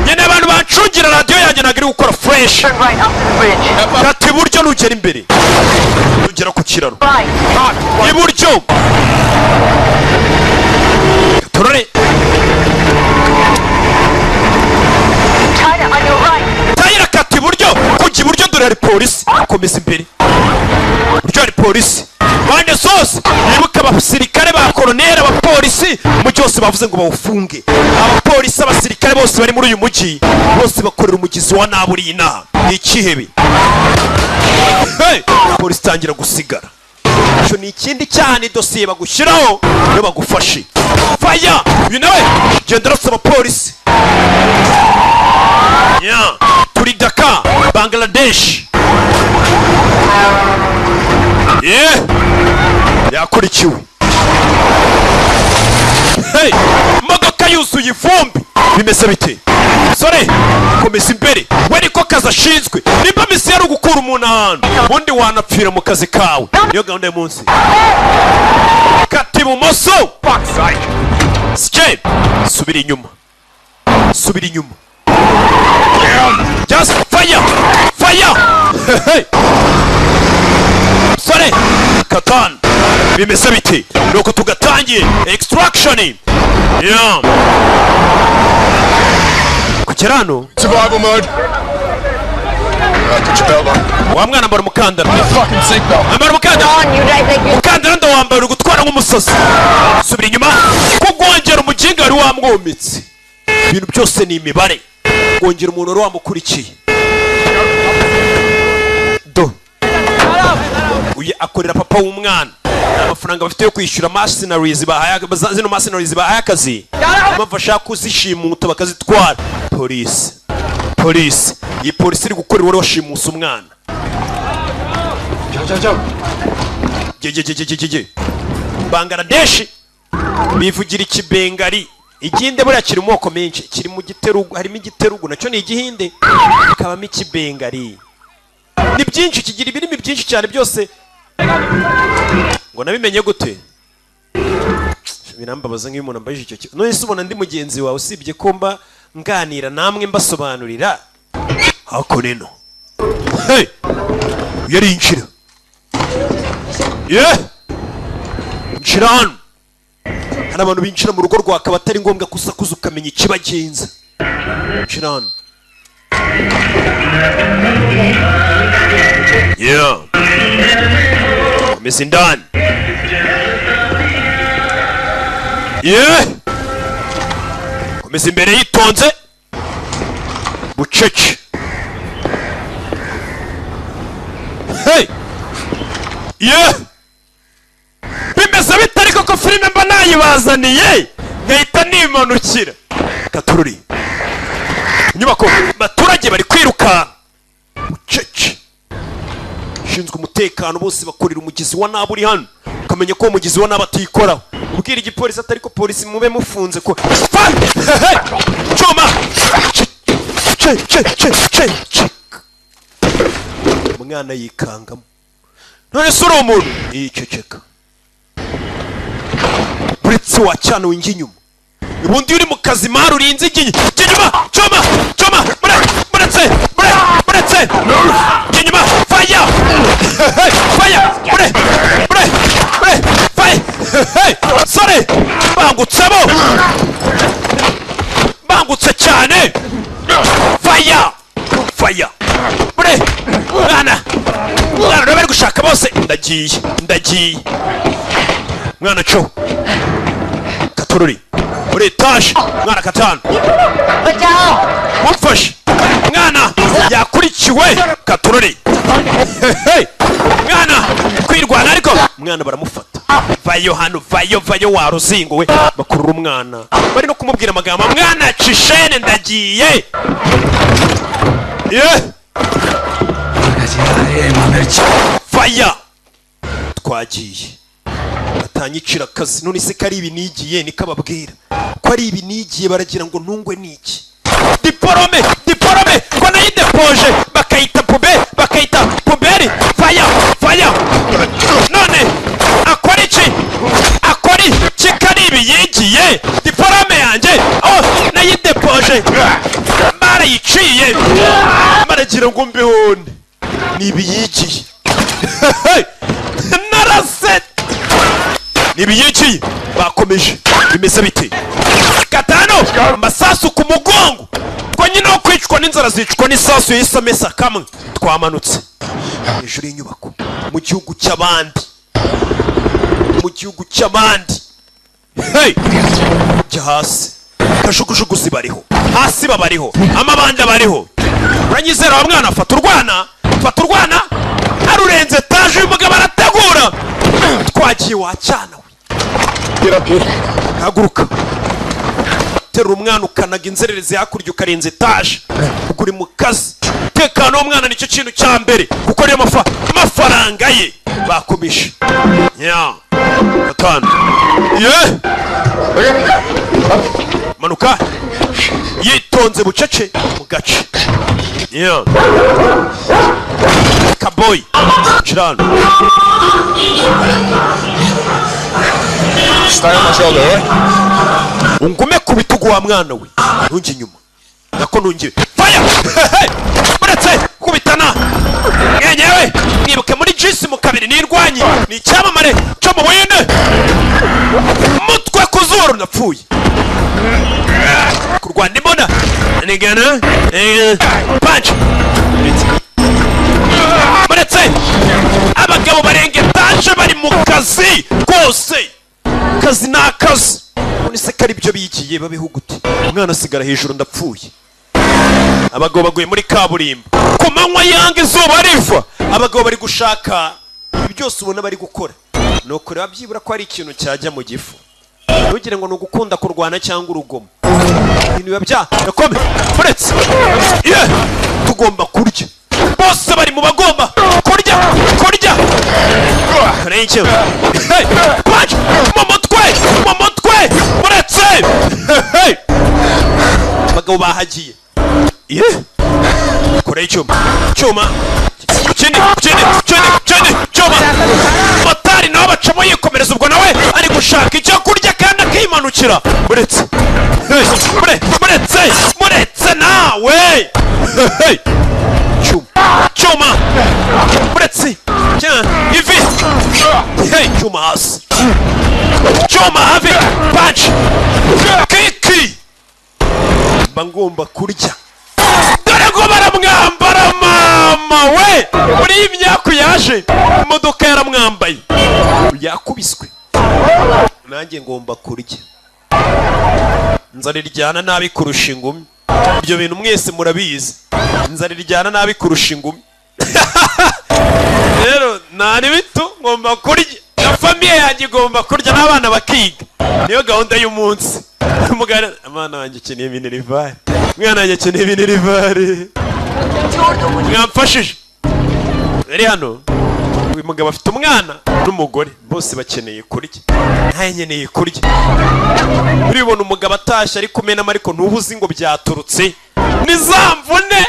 Nyene abantu bancungira radio yanjye nagiri gukora fresh. Kati buryo nugera imbere. Nugera ku kiraro. Iburyo. Turore. Tayira kati buryo. Kujya iburyo dore hari polisi. Komeza imbere. Buryo hari polisi. Bande sose nibuka abasirikare ba koloneli abapolisi mu cyose bavuze ngo bawufunge. Abapolisi abasirikare bose bari muri uyu mujyi bose bakorera umugizi wa naburina. Ikihebe. Polisi tangira gusigara. Cyo ni ikindi cyane dosiye bagushyiraho no bagufashe. Fire! You know it. Genda rasaba polisi. Yeah. Turi Dhaka, Bangladesh. Yeah. Yakurikiwe. Modoka yuzuye ivumbi. Bimeze bite? Sore, komeza imbere. We niko kazi ashinzwe. Nimba misi yari gukura umuntu ahantu ubundi wanapfira mu kazi kawe. Niyo gahunda y'umunsi. Kati ibumoso. Skip. Subira inyuma. Just fire. Sore, Katan. Bimeze bite? Nuko tugatangiye extraction. Yeah. Kucherano. Survival mode. Put your belt on. Wa mwana mbara mukandara. Fucking seatbelt. Ambara mukandara. Mukandara ndo wambara ugutwara nk'umusazi. Subira inyuma. Kugongera umujinga ari wamwomitse. Ibintu byose ni imibare. Kugongera umuntu wari wamukurikiye. Uye akorera papa w'umwana. Amafaranga bafite yo kwishyura mercenaries bahaye zino mercenaries bahaye akazi. Bafasha kuzishimuta bakazitwara. Police. Iyi polisi iri gukorera wari washimusa umwana. Je. Bangladesh bivugira ikibengari. Igihinde buriya kiri mu moko menshi. Kiri mu giterugu, harimo igiterugu nacyo ni igihinde. Kabamo ikibengari. Ni byinshi kigira ibirimi byinshi cyane byose. Ngo nabimenye gute? Birambabaza nk'iyo umuntu ambaje icyo kintu. None se ubona ndi mugenzi wawe usibye ko mba nganira namwe mbasobanurira. Hako neno. Yari inshira. Nshirano. Hari abantu binjira mu rugo rwa kabatari ngombwa kusakuza ukamenya ikibagenza. Nshirano. Yeah. Komeza indani. Yeah. Komeza imbere yitonze. Bucece. Yeah. Bimeze bitari koko filime mba nayibazaniye. Ngahita nimanukira. Katururi. Nyubako baturage bari kwiruka. Bucece. Shinzwe umutekano bose bakorera umugizi wa naburi hano. Ukamenya ko umugizi wa nabatikoraho. Ubwira igipolisi atari ko polisi mube mufunze ko. Choma. Che. Mwana yikangamo. none se uri umuntu iceceka buretse wacana winjye inyuma ubundi uri mu kazi mari urinze igihe inyuma coma buretse inyuma fire sorry bangutse cyane fire mwana bari gushaka bose ndagiye mwana co katururi muri etage mwana katanu mumfashe mwana yakurikiwe katururi mwana kwirwana ariko mwana baramufata vayo hano vayo waruzinguwe bakurura umwana bari no kumubwira amagambo mwana cishene ndagiye faya twagiye atanyicira akazi none se kari ibi nigiye nikababwira ko ari ibi nigiye baragira ngo ntungwe niki diporome ko nayidepoje bakayita puberi faya none akora iki kari ibi yigiye diporome yanjye nayidepoje barayiciye baragira ngo mbihonde nibi yigiye narase nibi yigiye bakomeje bimeze bite gatano amasasu ku mugongo ko nyine wo kwicwa n'inzara zicwa n'isasu y'isamesa kamwe twamanutse hejuru y'inyubako mu gihugu cy'abandi jya hasi kajugujugu zibariho hasi babariho amabanda bariho uranyizera wa mwana fata urwana arurenze taje uyu mugabo arategura twagiye wacana we haguruka terura umwana ukanaga inzererezi hakurya ukarenza etaje kuko uri mu kazi tekano w'umwana nicyo kintu cya mbere kuko ariyo mafaranga ye bakomeje gatanu manuka yitonze bucece mu gace kaboyi cirano ungume ku bitugu wa mwana we ntunge inyuma nako ntungire faya buretse kubitana mwenyewe mwibuke muri jisi mu kabiri nirwanyi ni icyamamare cyo mu wende mutwe ku zuru napfuye kurwana imbona nigana punch buretse abagabo barenga etaje bari mu kazi kose kazi ni akazi none se kari ibyo bigiye babeho gute umwana asigara hejuru ndapfuye abagabo baguye muri kaburimbo ku manywa yanga izuba riva abagabo bari gushaka ibi byose ubona bari gukora ni ukureba byibura ko hari ikintu cyajya mu gifu ntugire ngo ni ugukunda kurwana cyangwa urugomo ibintu biba byakomeye uretse tugomba kurya bose bari mu bagomba kurya karenge mu mutwe uretse abagabo bahagiye kora icyuma cyuma motari nawe bacamo yikomereza ubwo nawe ari gushaka icyo kurya kandi akimanukira muretse nawe cyuma muretse ivi cyuma hasi cyuma hafi punch kiki mba ngomba kurya dore ngo baramwambara mama we muri iyi myaka yaje imodoka yaramwambaye yakubiswe nanjye ngomba kurya nzara iryana nabi kurusha ingumi ibyo bintu mwese murabizi nzara iryana nabi kurusha ingumi rero nari bito ngomba kurya na famiye yanjye igomba kurya n'abana bakiga niyo gahunda y'umunsi umugana amana wanjye akeneye minerivare mwana wanjye akeneye minerivare mwamfashije rero hano uyu mugabo afite umwana n'umugore bose bakeneye kurya nawe nkeneye kurya uribona umugabo atashye ari kumenamo ariko ntubuzi ngo byaturutse ni za mvune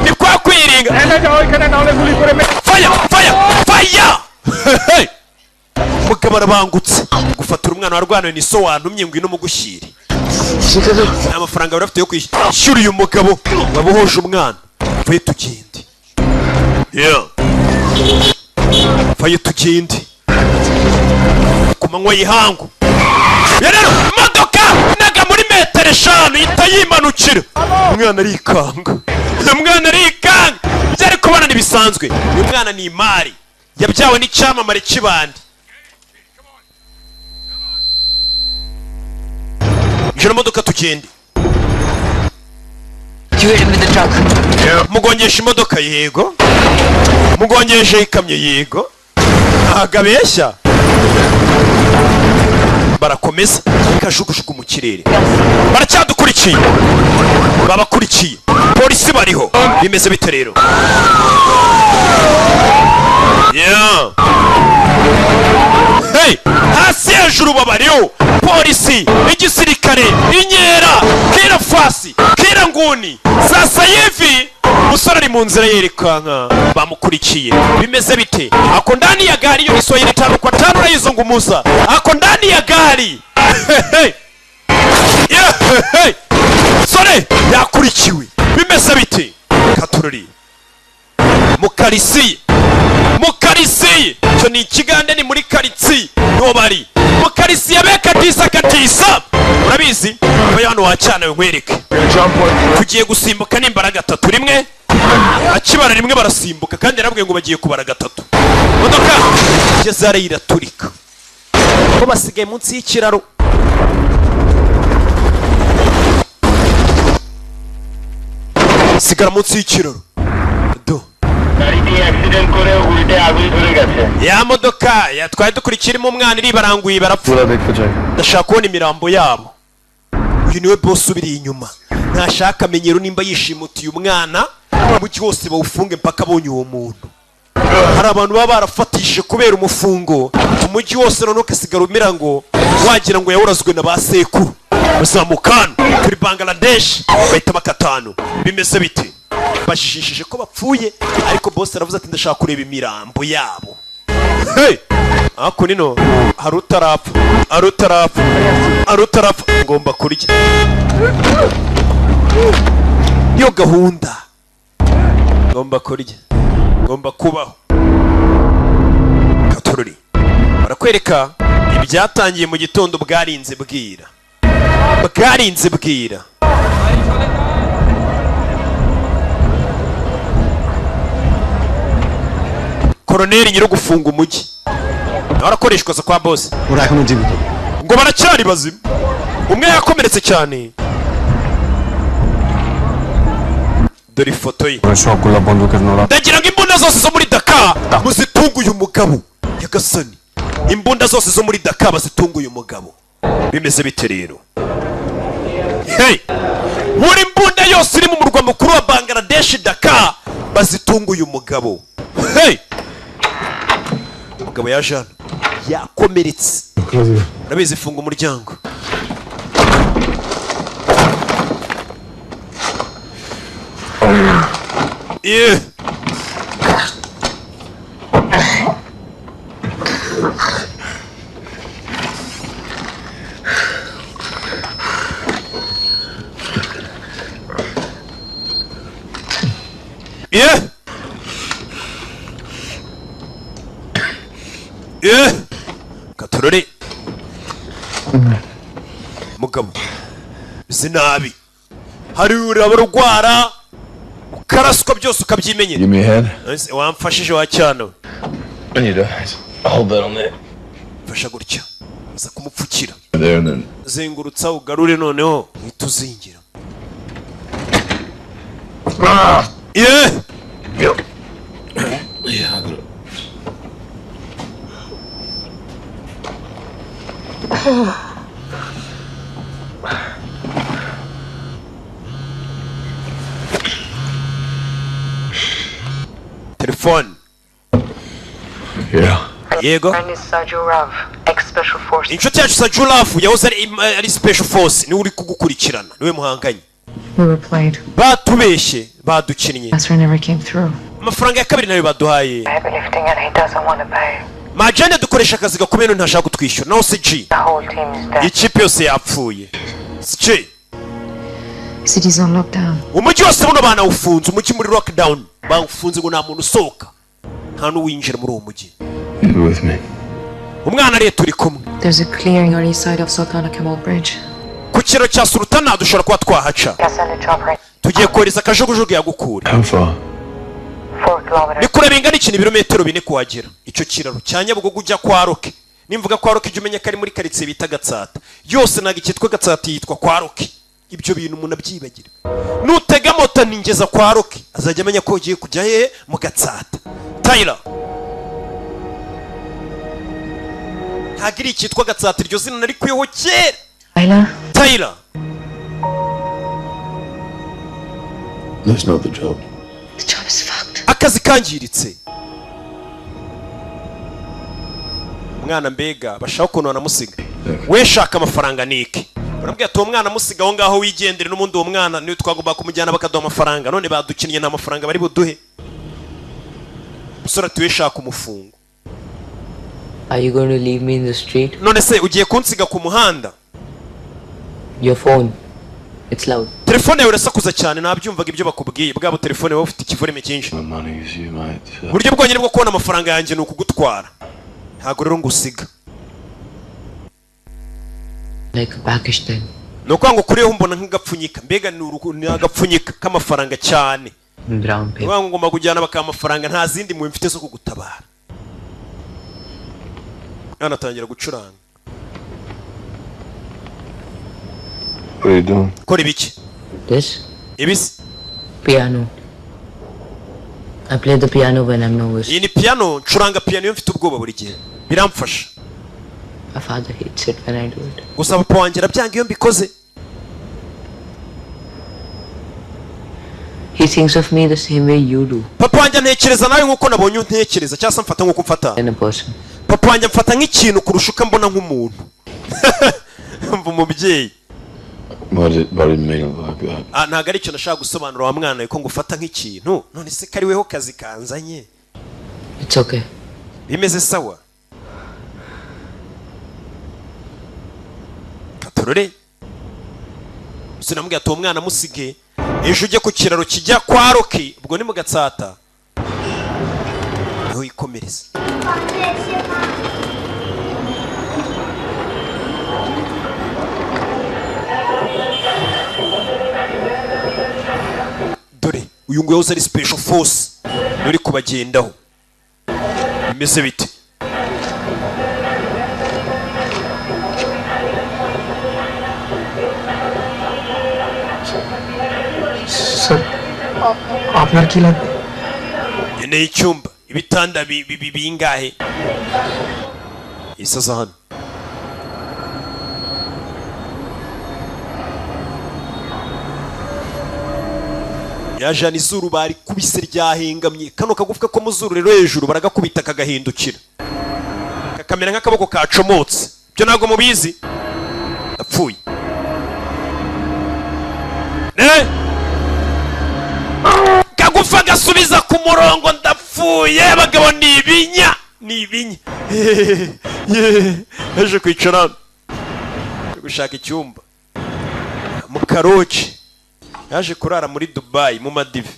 ni kwa kwiringa faya barabangutse gufatira umwana warwanawe ni so wantumye ngwino mugushyire nta mafaranga bari bafite yo kwishyura uyu mugabo wabohoje umwana vaye tugende vaye tugende ku manywa y'ihangu rero imodoka naga muri metero 5 ihita yimanukira umwana arikanga byari kubana ntibisanzwe uyu mwana ni imari yabyawe n'icyamamare cy'ibandi jero modoka tugende mugongesha imodoka yego mugongesha ikamyo yego ahagabeshya barakomeza kajugujugu mu kirere baracyadukurikiye babakurikiye polisi bariho bimeze bite rero hey hasi hejuru babariho polisi igisirikare inkera kira fasi kira nguni sasa hivi musore ari mu nzira yerekanka bamukurikiye bimeze bite ako ndani ya gari yo Kiswahili 5 kwa 5 urayizungumuza ako ndani ya gari sore yakurikiwe bimeze bite katururi mukarisi cyo ni ikigande ni muri karitsi no bari mukarisi yabeka katisa urabizi ko hano wacana nkwereke tugiye gusimbuka n'imbaraga 3 rimwe akibara rimwe barasimbuka kandi yarabwiye ngo bagiye kubara 3 modoka gezare iraturika ko basigaye munsi y'ikiraro sigara munsi y'ikiraro ya modoka yatwaye dukurikirimo umwana iri baranguye barapfura ndashaka kubona imirambo yabo uyu niwe boss ubiri inyuma ntashaka amenyero nimba yishimutiye umwana mugi wose bawufunge mpaka abonye uwo muntu hari abantu baba barafatishije kubera umufungo umugi wose none kasigara umira ngo wagira ngo yawurazwe na basekuru bazamukana kuri Bangladesh bahita makatano bimeze bite bashishishije ko bapfuye ariko boss aravuze ati ndashaka kureba imirambo yabo hey ako nino arutarapfa ngomba kurya yo gahunda ngomba kurya ngomba kubaho katururi barakwereka ibyatangiye mu gitondo bwarinze bwira koroneri nyiro gufunga umujyi barakoreshwa kwa boss ngo baracyari bazima umwe yakomeretse cyane dore ifoto ye ndagira ngo imbunda zose zo muri Dakar muzitunguye umugabo yagasani imbunda zose zo muri Dakar bazitunguye umugabo bimeze bite rero hey muri imbunda yose iri mu murwa mukuru wa Bangladesh Dakar bazitunguye umugabo hey umugabo yajana yakomeretse urabizi funga umuryango katurore mugabo zinabi hari urabarwara ukaraswa byose ukabyimenyera Give me a hand. wamfashije wacyano I need to hold that on there. fasha gutya za kumupfukira There and then. zengurutsa ugarure noneho ituzingira Yeah. telefone yego inshuti yacu Sajurafu yahoze ari special force niwe uri kugukurikirana niwe muhanganye batubeshye badukinnye amafaranga ya kabiri nayo baduhaye Majane dukoresha akazi gakomeye ntashaka kutwishyura. No CG. The whole team is dead. Ikipe yose yapfuye. CG. City's on lockdown. Umujyi wose buno bana ufunze, umujyi muri lockdown. Bawufunze ngo nta muntu usohoka. Nta n'uwinjira muri uwo mujyi. You're with me. Umwana rero turi kumwe. There's a clearing on east side of Sultana Kemal Bridge. Ku kiro cya Sultana dushobora kuba twahaca. Can send a chopper. Tugiye kohereza akajugujugu yagukura. How far? 4 kilometers. Ni kure bingana iki ibirometero 4 kuhagera. Icyo kiraro cya Nyabugogo ujya kwa Roke. Nimvuga kwa Roke ujye umenya ko ari muri quartier bita Gatsata. Yose naga ikitwa Gatsata yitwa kwa Roke. Ibyo bintu umuntu abyibagira. Nutega moto ningeza kwa Roke azajya amenya ko ugiye kujya he mu Gatsata. Tyler. Hagiri ikitwa Gatsata iryo zina nari kuyeho kera. Tyler. That's not the job. The job is fucked. Akazi kangiritse. Umwana mbega bashaka ukuntu banamusiga. We shaka amafaranga niki. Urabwiye ati uwo mwana musiga aho ngaho wigendere n'umundi uwo mwana niyo twagomba kumujyana bakaduha amafaranga. None badukinnye nta mafaranga bari buduhe. Musore ati we shaka umufungo. Are you going to leave me in the street? None se ugiye kunsiga ku muhanda? Your phone. It's loud. Telefone yawe irasakuza cyane nabyumvaga ibyo bakubwiye bwabo telefone wawe ufite ikivorime cyinshi. Buryo bwonyine bwo kubona amafaranga yanjye nuko gutwara. Ntago rero ngusiga. Like a package then. Nuko ngo kuriho mbona nk'agapfunyika mbega ni agapfunyika k'amafaranga cyane. Brown paper. Ngo ngomba kujyana bakamafaranga nta zindi mu mfite zo kugutabara. Anatangira gucuranga. What are you doing? Kora ibiki? This? Ibisi? Piano. I play the piano when I'm nervous. Iyi ni piano, ncuranga piano iyo mfite ubwoba buri gihe. Biramfasha. My father hates it when I do it. Gusa papa wanjye arabyanga iyo mbikoze. He thinks of me the same way you do. Papa wanjye ntekereza nawe nkuko nabonye untekereza cyangwa se mfata nkuko mfata. In a person. Papa wanjye mfata nk'ikintu kurusha uko mbona nk'umuntu. Mva umubyeyi. Why did it make it like that? Ntago ari icyo nashaka gusobanura wa mwana ko ngufata nk'ikintu. None se kari weho kazi kanzanye. It's okay. Bimeze sawa. Katorore. Sinamubwiye ati uwo mwana musige. Ejo ujye ku kiraro kijya kwa Roki. Ubwo ni mu Gatsata. Niho ikomereza. Dore uyu nguyu ari special force uri kubagendaho. Bimeze bite? Sir, आपने क्या लगा? Nkeneye icyumba ibitanda bingahe? Isaza hano. Yajana izuru bari kubise ryahengamye kano kagufwa ko muzuru rero hejuru baragakubita kagahindukira. Kakamera nk'akaboko kacomotse. Byo nago mubizi. Apfuye. Kagufa gasubiza ku murongo ndapfuye bagabo ni ibinya. Ejo kwicara gushaka icyumba mu Karochi. Yaje kurara muri Dubai mu Madive.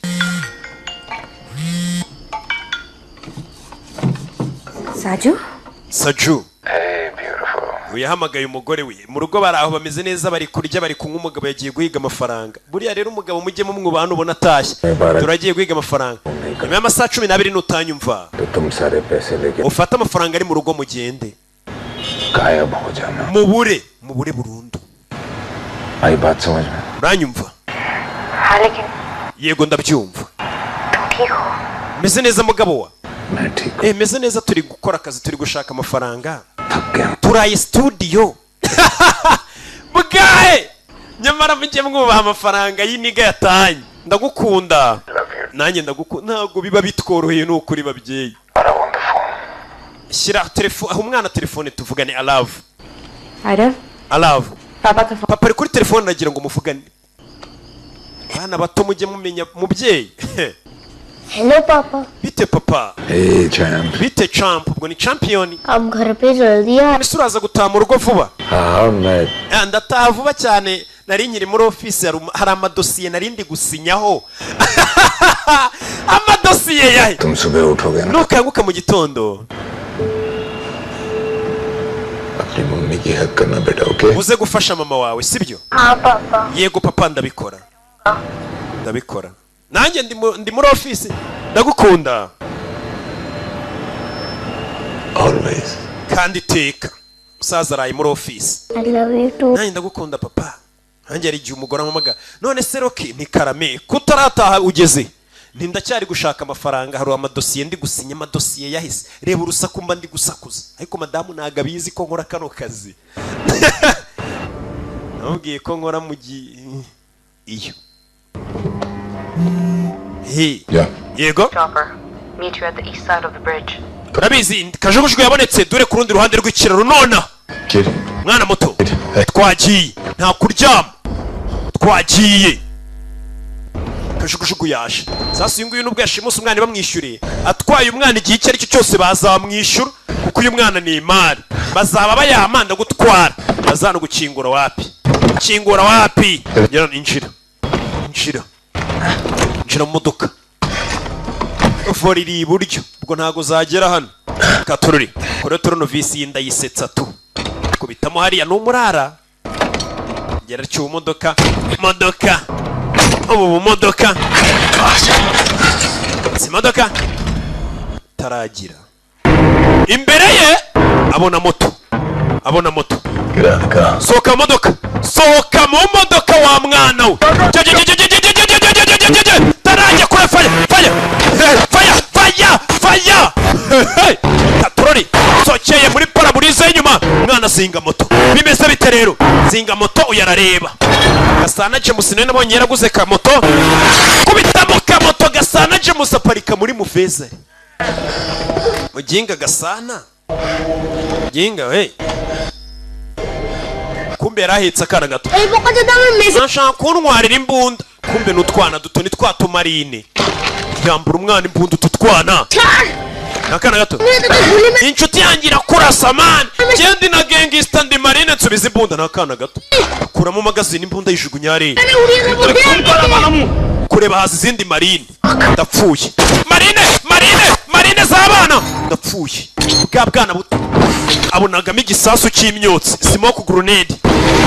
Saju. Hey, beautiful. Uyahamagaye umugore we. Mu rugo baraho bameze neza bari kurya bari kunywa umugabo yagiye guhiga amafaranga. Buriya rero umugabo mujye mu mwubana ubona atashye. Turagiye guhiga amafaranga. Nyuma y'amasaha 12 nutanyumva. Ufata amafaranga ari mu rugo mugende. Mubure burundu. आई बात समझ में Uranyumva? हाँ लेकिन Yego ndabyumva. तुम ठीक हो? Meze neza mugabo wa? मैं ठीक Meze neza turi gukora akazi turi gushaka amafaranga. थक गया Turaye studio. Bugaye. Nyamara mujye mwubaha amafaranga y'iniga yatanye. Ndagukunda. Nanjye ndagukunda. Ntabwo biba bitworoheye n'ukuri babyeyi. Shyira telefone aho umwana telefone tuvugane I love. I love. Papa ari kuri telefone nagira ngo muvugane. Bana bato mujye mumenya mubyeyi. Hello पापा। bite papa? Hey, champ. Bite champ? Ubwo ni champion. आप घर पे जल्दी आ। Ese uraza gutaha mu rugo vuba? मैं ndataha vuba cyane. Nari nkiri muri office hari amadosiye nari ndi gusinyaho. Amadosiye yahe? तुम सुबह उठोगे ना Nukanguka mu gitondo. अपनी मम्मी की हेल्प करना बेटा, okay? Uze gufasha mama wawe, sibyo? हाँ पापा। Yego papa, ndabikora. Ndabikora. Nanjye ndi muri office. Ndagukunda. Always. Kandi teka. Musaza araye muri office. I love you too. Nanjye ndagukunda papa. Nanjye ari igihe umugore ampamaga. None se Roki ni karame kutarataha ugeze. Ndacyari gushaka amafaranga, hari amadosiye ndi gusinya, amadosiye yahise. Reba urusaku mba ndi gusakuza. Ariko madamu ntago abizi ko nkora kano kazi. Nabwiye ko nkora mu iyo. Hey. Yeah. Yego. Chopper, meet you at the east side of the bridge. Turabizi kajugujugu yabonetse dure ku rundi ruhande rw'ikiraro nona. Kid. Mwana muto. Twagiye. Nta kuryama. Twagiye. Kajugujugu yaje. Sasa uyu nguyu nubwo yashimusa umwana bamwishyuriye. Atwaye umwana igihe icyo ari cyo cyose bazamwishyura kuko uyu mwana ni imari. Bazaba bayamanda gutwara. Bazana gukingura wapi? Gukingura wapi? Ngira ninjira. Njira mu modoka. Vori iri iburyo. Ubwo ntago zagera hano. Katururi. Kore turuno visi yinda yisetsa tu. Kubitamo hariya n'umurara. Ngera cyo modoka. Ubu modoka. Si modoka. Taragira. Imbere ye abona moto. Soka modoka. Soka mu modoka wa mwana we. Tarajya kure fire. Katurori. Sokeye muri paraburize inyuma. Mwana singa moto. Bimeze bite rero? Singa moto uyarareba. Gasana James nene nabonye yaraguze ka moto. Kubitamo ka moto Gasana James aparika muri Muveza. Muginga Gasana. Muginga we. Kumbe yarahetse akana gato. Nashaka kuntwarira imbunda. Kumbe n'utwana duto ni twatumarine. Yambura umwana imbunda tutwana. Nakana gato. Inshuti yangira kurasa man. Gendi na gangista ndi marine nsubiza imbunda nakana gato. Kuramo magazine imbunda yijugunya ari. Kureba hasi izindi marine. Ndapfuye. Marine z'abana. Ndapfuye. Bwa bwana buto. Abonagamo igisasu cy'imyotsi. Smoke grenade.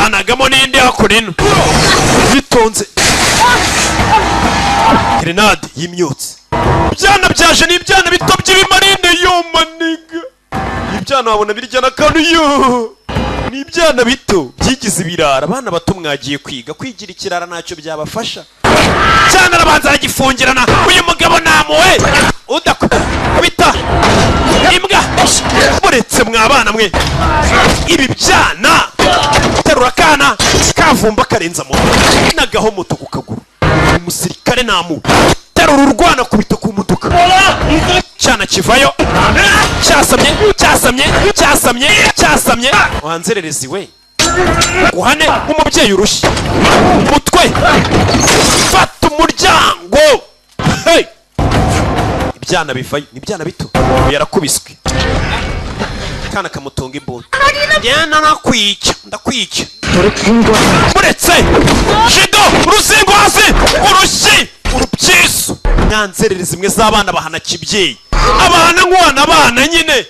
Anagamo n'indi hakurino. Bitonze. Grenade y'imyotsi. Byana byaje ni ibyana bito by'ibimarine yo maniga. Ibyana wabona birya na kanu yo. Ni ibyana bito byigize ibirara. Abana bato mwagiye kwigira ikirara ntacyo byabafasha. Cyana arabanza aragifungirana. Uyu mugabo namuwe. Udakubita. Imbwa. Muretse mwabana mwe. Ibi byana. Terura kana. Kavumba karenza mu. Nagaho moto ku kaguru. Umusirikare namu. Terura urwana kubita ku modoka. Cyana kivayo. Cyasamye. Wanzererezi we. Uhane umubyeyi urushye. Umutwe. Fata umuryango. Hey. Ibyana bivayo. Ni ibyana bito. Yarakubiswe. Kana kamutunga imbunda. Njyana ndakwica. Muretse. Shido. Uruzingo hasi. Urushyi. Urubyisu. Nyanzererezi mwe z'abana bahana kibyeyi. Abana nkwana abana nyine.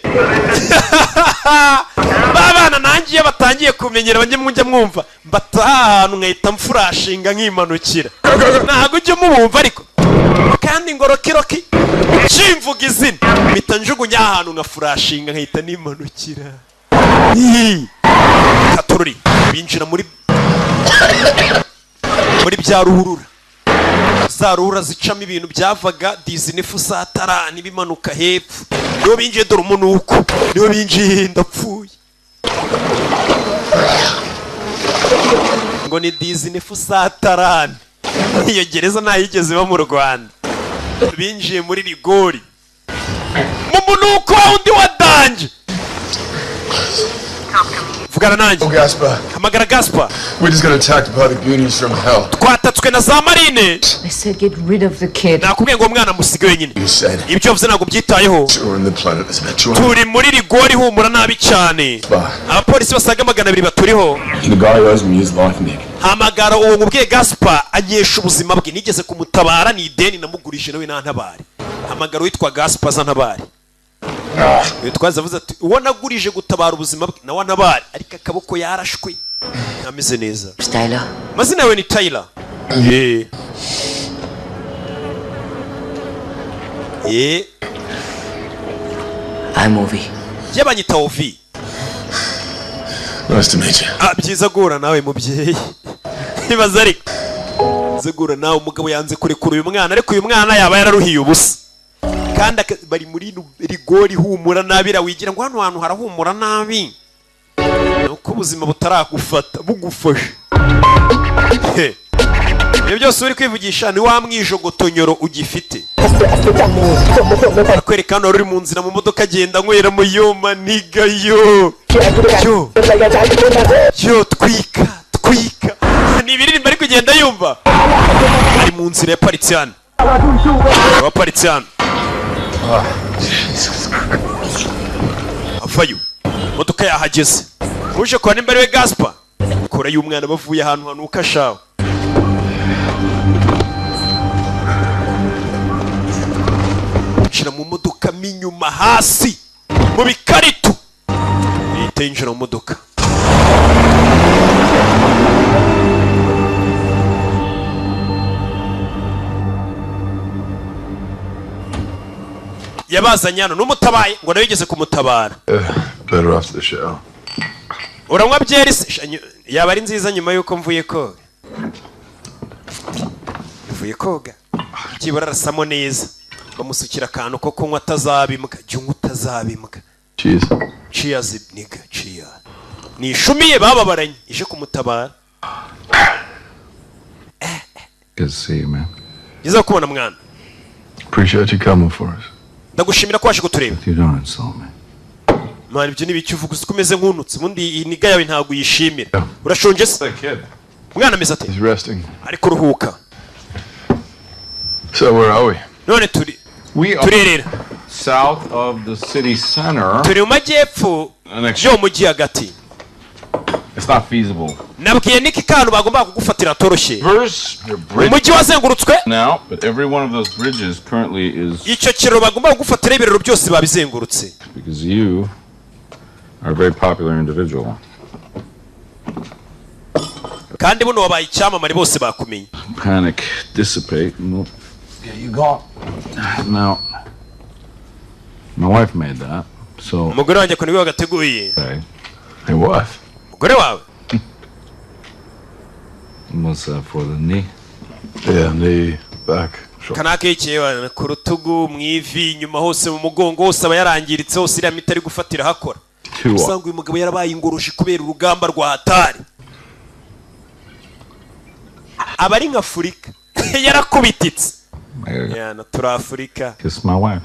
Babana nangiye batangiye kumenyera banje mwunjya mwumva. Mbatahantu nkahita mfurashinga nkimanukira. Ntago ujye mubumva ariko. Kandi ngorokiroki. Chimvuga izina. Mpita njugunya ahantu nkafurashinga nkahita nimanukira. Katururi. Binjira muri bya ruhurura. Za ruhurura zicamo ibintu byavaga Disney fusatara nibimanuka hepfo. Niyo binjiye dore umunuko. Niyo binjiye ndapfuye. Ngo ni Disney fusatara. Iyo gereza ntayigeze ba mu Rwanda. Binjiye muri rigori. Mu munuko undi wadanje. vugana nanjye. Oh, Gaspar. Hamagara Gaspar. We just got attacked by the goonies from hell. Twatatswe na za marine. I said get rid of the kid. Nakubwiye ngo umwana musige wenyine. You said. Ibyo mvuze ntabwo byitayeho. We're in the planet that's met you. Turi muri rigori humura nabi cyane. Abapolisi basaga 200 baturiho. The guy owes me his life, Nick. Hamagara uwo ngubwiye Gaspar anyesha ubuzima bwe, nigeze kumutabara ni ideni namugurije nawe nantabare. Hamagara witwa Gaspar zantabare. Twaza avuze ati uwo nagurije gutabara ubuzima bwe nawe antabare, ariko akaboko yarashwe ameze neza. Tyler. Mazina yawe ni Tyler. I'm Ovi. Yabanyita Ovi. Nice to meet you. Byiza gura nawe mubyeyi. Ibaza ariko zagura nawe umugabo yanze kurekura uyu mwana, ariko uyu mwana yaba yararuhiye ubusa. Kandi bari muri rigori humura nabi, rawigira ngo hano hantu harahumura nabi. Nuko ubuzima butaragufata bugufashe. Ibyo byose uri kwivugisha ni wa mwijogotonyoro ugifite. Akwereka hano uri mu nzira mu modoka agenda nywera mu yoma niga yo. Yo twika. Ni ibiririmba ari kugenda yumva. Ari mu nzira yaparitse hano. Waparitse hano. Avayo. Modoka yahageze. Uje kwa nimbere we Gaspar. Kora y'umwana bavuye ahantu hanuka shawe. Shira mu modoka minyuma hasi mu bikarito. Yinjira mu modoka. Yabazanye hano n'umutabaye ngo nawe yigeze kumutabara. Better after the show. Uranywa byeri yaba ari nziza nyuma yuko mvuye koga. Mvuye koga. Kibara rasamo neza. Bamusukira akantu ko kunywa atazabimbwa, jyungu utazabimbwa. Cheers. Cheers nigga, cheers. Ni shumiye bababaranye ije kumutabara. Good to see you, man. Yiza kubona mwana. Appreciate you coming for us. Ndagushimira ko waje kutureba. You don't insult me. Mwana ibyo nibiki uvuga usikomeze nkunutse, mundi iniga yawe ntago yishimira. Urashonje se? Mwana ameze ate? He's resting. Ari kuruhuka. So where are we? None turi. We are south of the city center. Turi mu majyepfo yo mujyi hagati. It's not feasible. Nabwiye niki kantu bagomba kugufatira toroshye. Umujyi wazengurutswe? Now, but every one of those bridges currently is icyo kiraro bagomba kugufatira ibiraro byose babizengurutse. Because you are a very popular individual. Kandi buno wabaye icyamamare bose bakumenye. Panic dissipate. Yeah, you got. Now, my wife made that, so. Umugore wanjye ko niwe wagateguye. Hey, wife. Umugore wawe? What's that for the knee? Yeah, knee, back. Kanake yicaye ku rutugu mu ivi inyuma hose mu mugongo hose aba yarangiritse hose iriya miti ari gufatira hakora. Usanga uyu mugabo yarabaye ingoroshi kubera urugamba rwa hatari. Aba ari nka Afurika yarakubititse. Yana turi Afurika. Kiss my wife.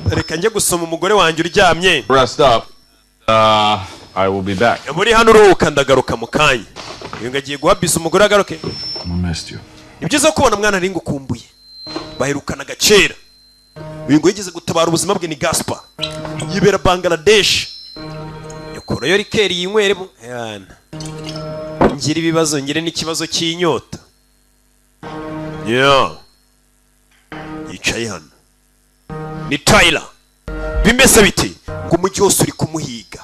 Reka njye gusoma umugore wanjye uryamye. Rest up. I will be back. Muri hano uruhuka ndagaruka mu kanya. Uyu ngagiye guhabisa umugore agaruke. I missed you. Ibyiza kubona mwana ari ngukumbuye. Baherukana gacera. Uyu ngo yigeze gutabara ubuzima bwe ni Gaspar. Yibera Bangladesh. Yakora yo rikeri yinyweremo. Yana. Ngira ibibazo ngire n'ikibazo cy'inyota. Yeah. Yicaye hano. Ni Tyler. Bimeze biti ngo umujyi wose uri kumuhiga.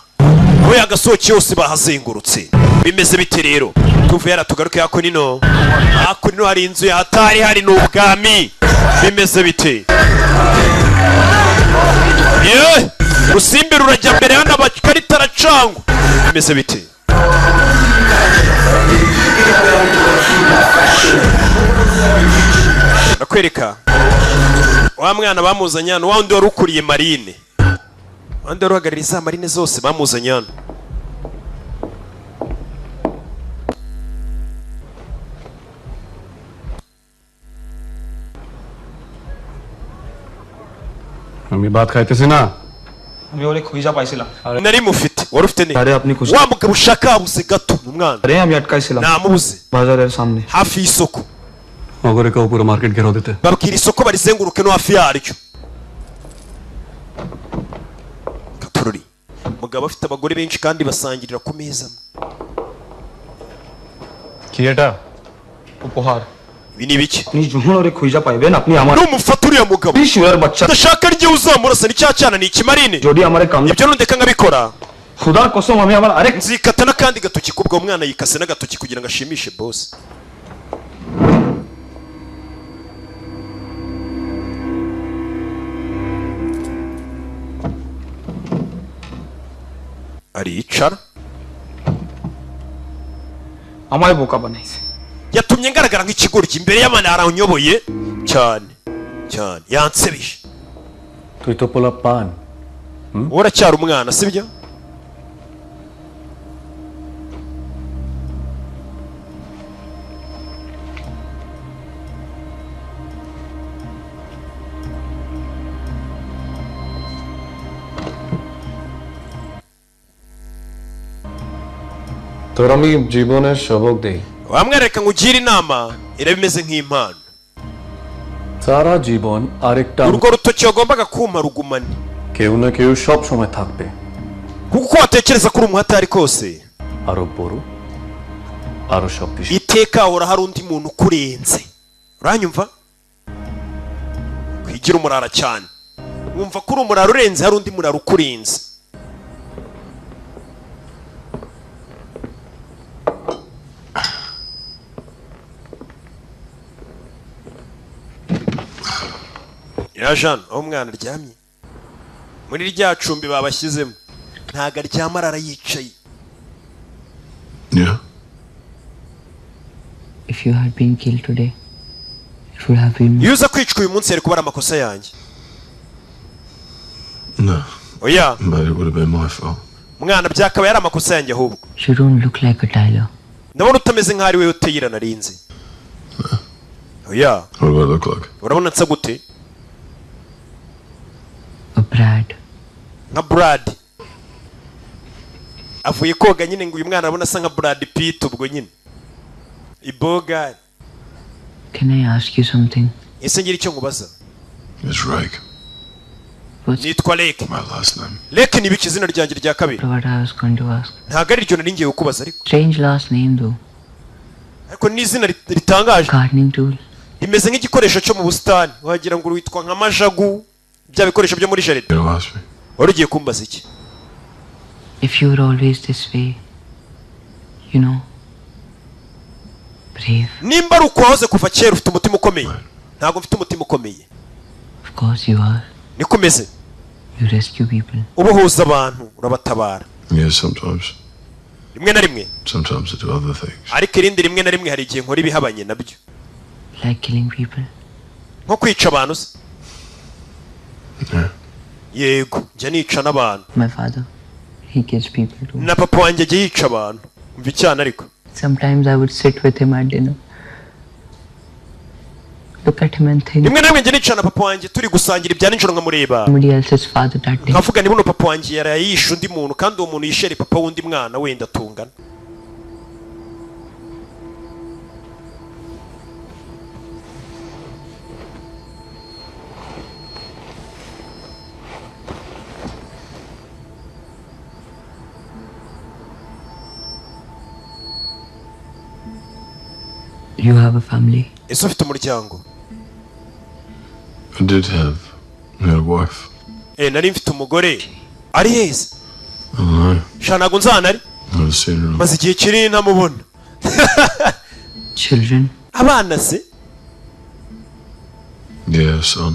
Oya agasohoke yose bahazengurutse. Bimeze biti rero. Tuvuye yaratugaruke yako nino. Ako nino hari inzu ya hatari hari n'ubwami. Bimeze biti. Ye! Usimbira urajya mbere hano abakarita aracangwa. Bimeze biti. Nakwereka. Wa mwana bamuzanye hano wa wundi wari ukuriye marine. Wandi wari uhagarariye za marine zose bamuzanye hano. Mami baat kahte se na. Ami ole khoija paisila. Nari mufite. ute wari ufite ne अरे अपनी कुछ wa mugabo ushaka abuze gato umwana अरे हम अटका इसे namubuze बाजार है सामने hafi y'isoko अगर का पूरा मार्केट घेराव देते babwira isoko barizenguruke no hafi yaryo katururi mugabo afite abagore benshi kandi basangirira ku meza theatre उपहार ibi ni biki नहीं जुहन और खुईजा पाए बेन अपनी हमारे numufata uriya mugabo ईश्वर बच्चा ndashaka rye uzamurasa n'icyacana ni ikimarine जोड़ी हमारे काम ibyo nundeka nkabikora खुदा कसम हमें हमारा अरे nzikata n'akandi gatoki kubwo umwana yikase n'agatoki kugira ngo ashimishe boss aricara हमारे बोका बनाई से yatumye ngaragara nk'ikigoryi imbere y'abana aranyoboye cyane cyane yansebije तू तो पुला पान uracyari umwana sibyo তোর আমি জীবনের সবক দেই wamwereka ngo ugire inama iraba imeze nk'impano সারা জীবন আরেকটা urwo rutoki wagombaga kuma rugumane কেউ না কেউ সব সময় থাকবে kuko uko watekereza kuri umuhatari kose আরো বড় আরো শক্তিশালী iteka hahora hari undi muntu ukurenze uranyumva kwigira umurara cyane wumva ko uri umurara urenze hari undi murara ukurenze ya Jean aho umwana aryamye muri rya cumbi babashyizemo ntago aryama arara yicaye Yeah. If you had been killed today, it would have been iyo uza kwicwa uyu munsi yari kuba ari amakosa yanjye No. oya But it would have been my fault. mwana byakaba yari amakosa yanjye ahubwo You don't look like a Tyler. ndabona utameze nk'aho ari we uteyira narinzi oya What do I look like? urabona nsa gute A Brad. nka Brad avuye koga nyine ngo uyu mwana arabona asa nka Brad Pitt ubwo nyine iboga Can I ask you something? ese ngira icyo nkubaza It's Rake. nitwa Lake My last name. Lake ni biki izina ryanjye rya kabiri What I was going to ask. ntabwo ari ryo nari ngiye kukubaza ariko Strange last name though. ariko ni izina ritangaje Gardening tool. rimeze nk'igikoresho cyo mu busitani wagira ngo witwa nka majagu bya bikoresho byo muri jaride You asked me. wari ugiye kumbaza iki If you were always this way, you know, brave. nimba ari uko wahoze kuva kera ufite umutima ukomeye ntabwo mfite umutima ukomeye Of course you are. niko umeze You rescue people. ubohoza abantu urabatabara Yes, sometimes. rimwe na rimwe Sometimes I do other things. ariko irindi rimwe na rimwe hari igihe nkora ibihabanye nabyo Like killing people. nko kwica abantu se Yeah. yego njya nica n'abantu My father, he kills people too. na papa wanjye ajya yica abantu umva icyana ariko Sometimes I would sit with him at dinner. Look at him and think rimwe na rimwe njya nica na papa wanjye turi gusangira ibya nijoro nkamureba somebody else's father that day. nkavuga ni buno papa wanjye yaraye yishe undi muntu kandi uwo muntu yishe ari papa w'undi mwana wenda tungana You have a family. ese ufite umuryango I did have. I had a wife. nari mfite umugore ari heza I don't know. sha ntabwo nzana ari I haven't seen her. maze igihe kinini ntamubona Children. abana se Yeah, son.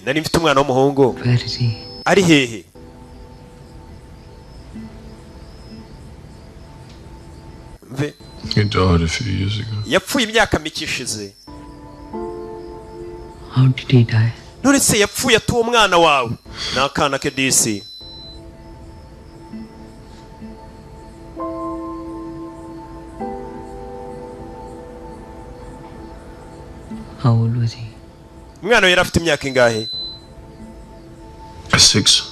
nari mfite umwana w'umuhungu Where is he? ari hehe mve He died a few years ago. yapfuye imyaka mike ishize How did he die? none se yapfuye ati uwo mwana wawe ni akana ke disi How old was he? umwana we yari afite imyaka ingahe 6.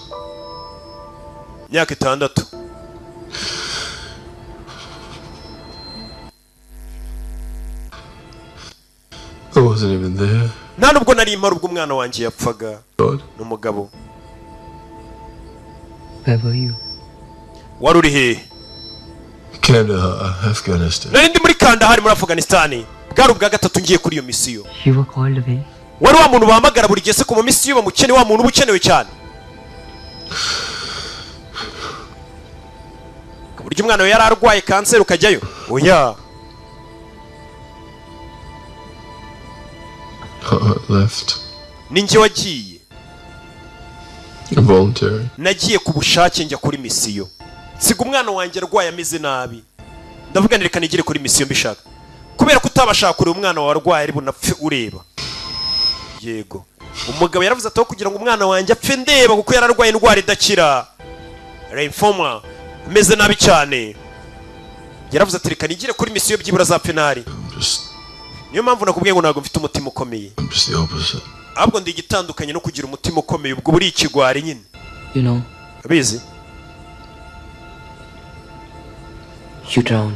imyaka 6 I wasn't even there. nta nubwo nari impari ubwo umwana wanjye yapfaga n'umugabo. Where were you? wari uri hehe? Kandahar, Afghanistan. nari ndi muri Kandahar muri Afghanistan. bwari ubwa gatatu ngiye kuri iyo misiyo. You were called away. wari wa muntu bahamagara buri gihe se ku ma misiyo bamukene, wa muntu uba ukenewe cyane. burya umwana we yari arwaye kanseri ukajyayo? oya. Left. ninjye wagiye. Voluntary. nagiye ku bushake njya kuri misiyo. siga umwana wanjye arwaye ameze nabi. ndavuga reka nigire kuri misiyo mbishaka. kubera ko utabashaka kureba umwana wawe arwaye ari bunapfe ureba. yego. umugabo yaravuze ati aho kugira ngo umwana wanjye apfe ndeba kuko yararwaye indwara idakira. lymphoma. ameze nabi cyane. yaravuze ati reka nigire kuri misiyo byibura za penari. niyo mpamvu nakubwiye ngo ntabwo mfite umutima ukomeye. ahubwo ndi igitandukanye no kugira umutima ukomeye ubwo buri ikigwari nyine. You know. abizi? You drown.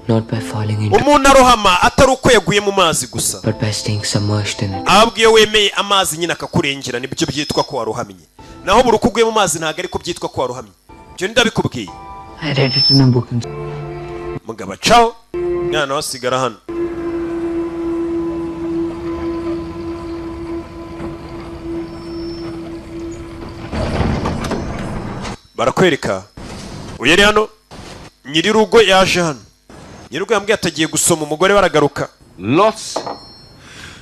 Not by falling into. umuntu arohama atari uko yaguye mu mazi gusa. But by staying submerged in it. ahubwo iyo wemeye amazi nyine akakurengera nibyo byitwa ko warohamye. naho buri uko uguye mu mazi ntabwo ariko byitwa ko warohamye. ibyo ndabikubwiye. I read it in a book. mugabo ciao. mwana wasigara hano. barakwereka uyu ari hano. nyirirugo yaje hano. nyirirugo yambwiye atagiye gusoma umugore baragaruka. Los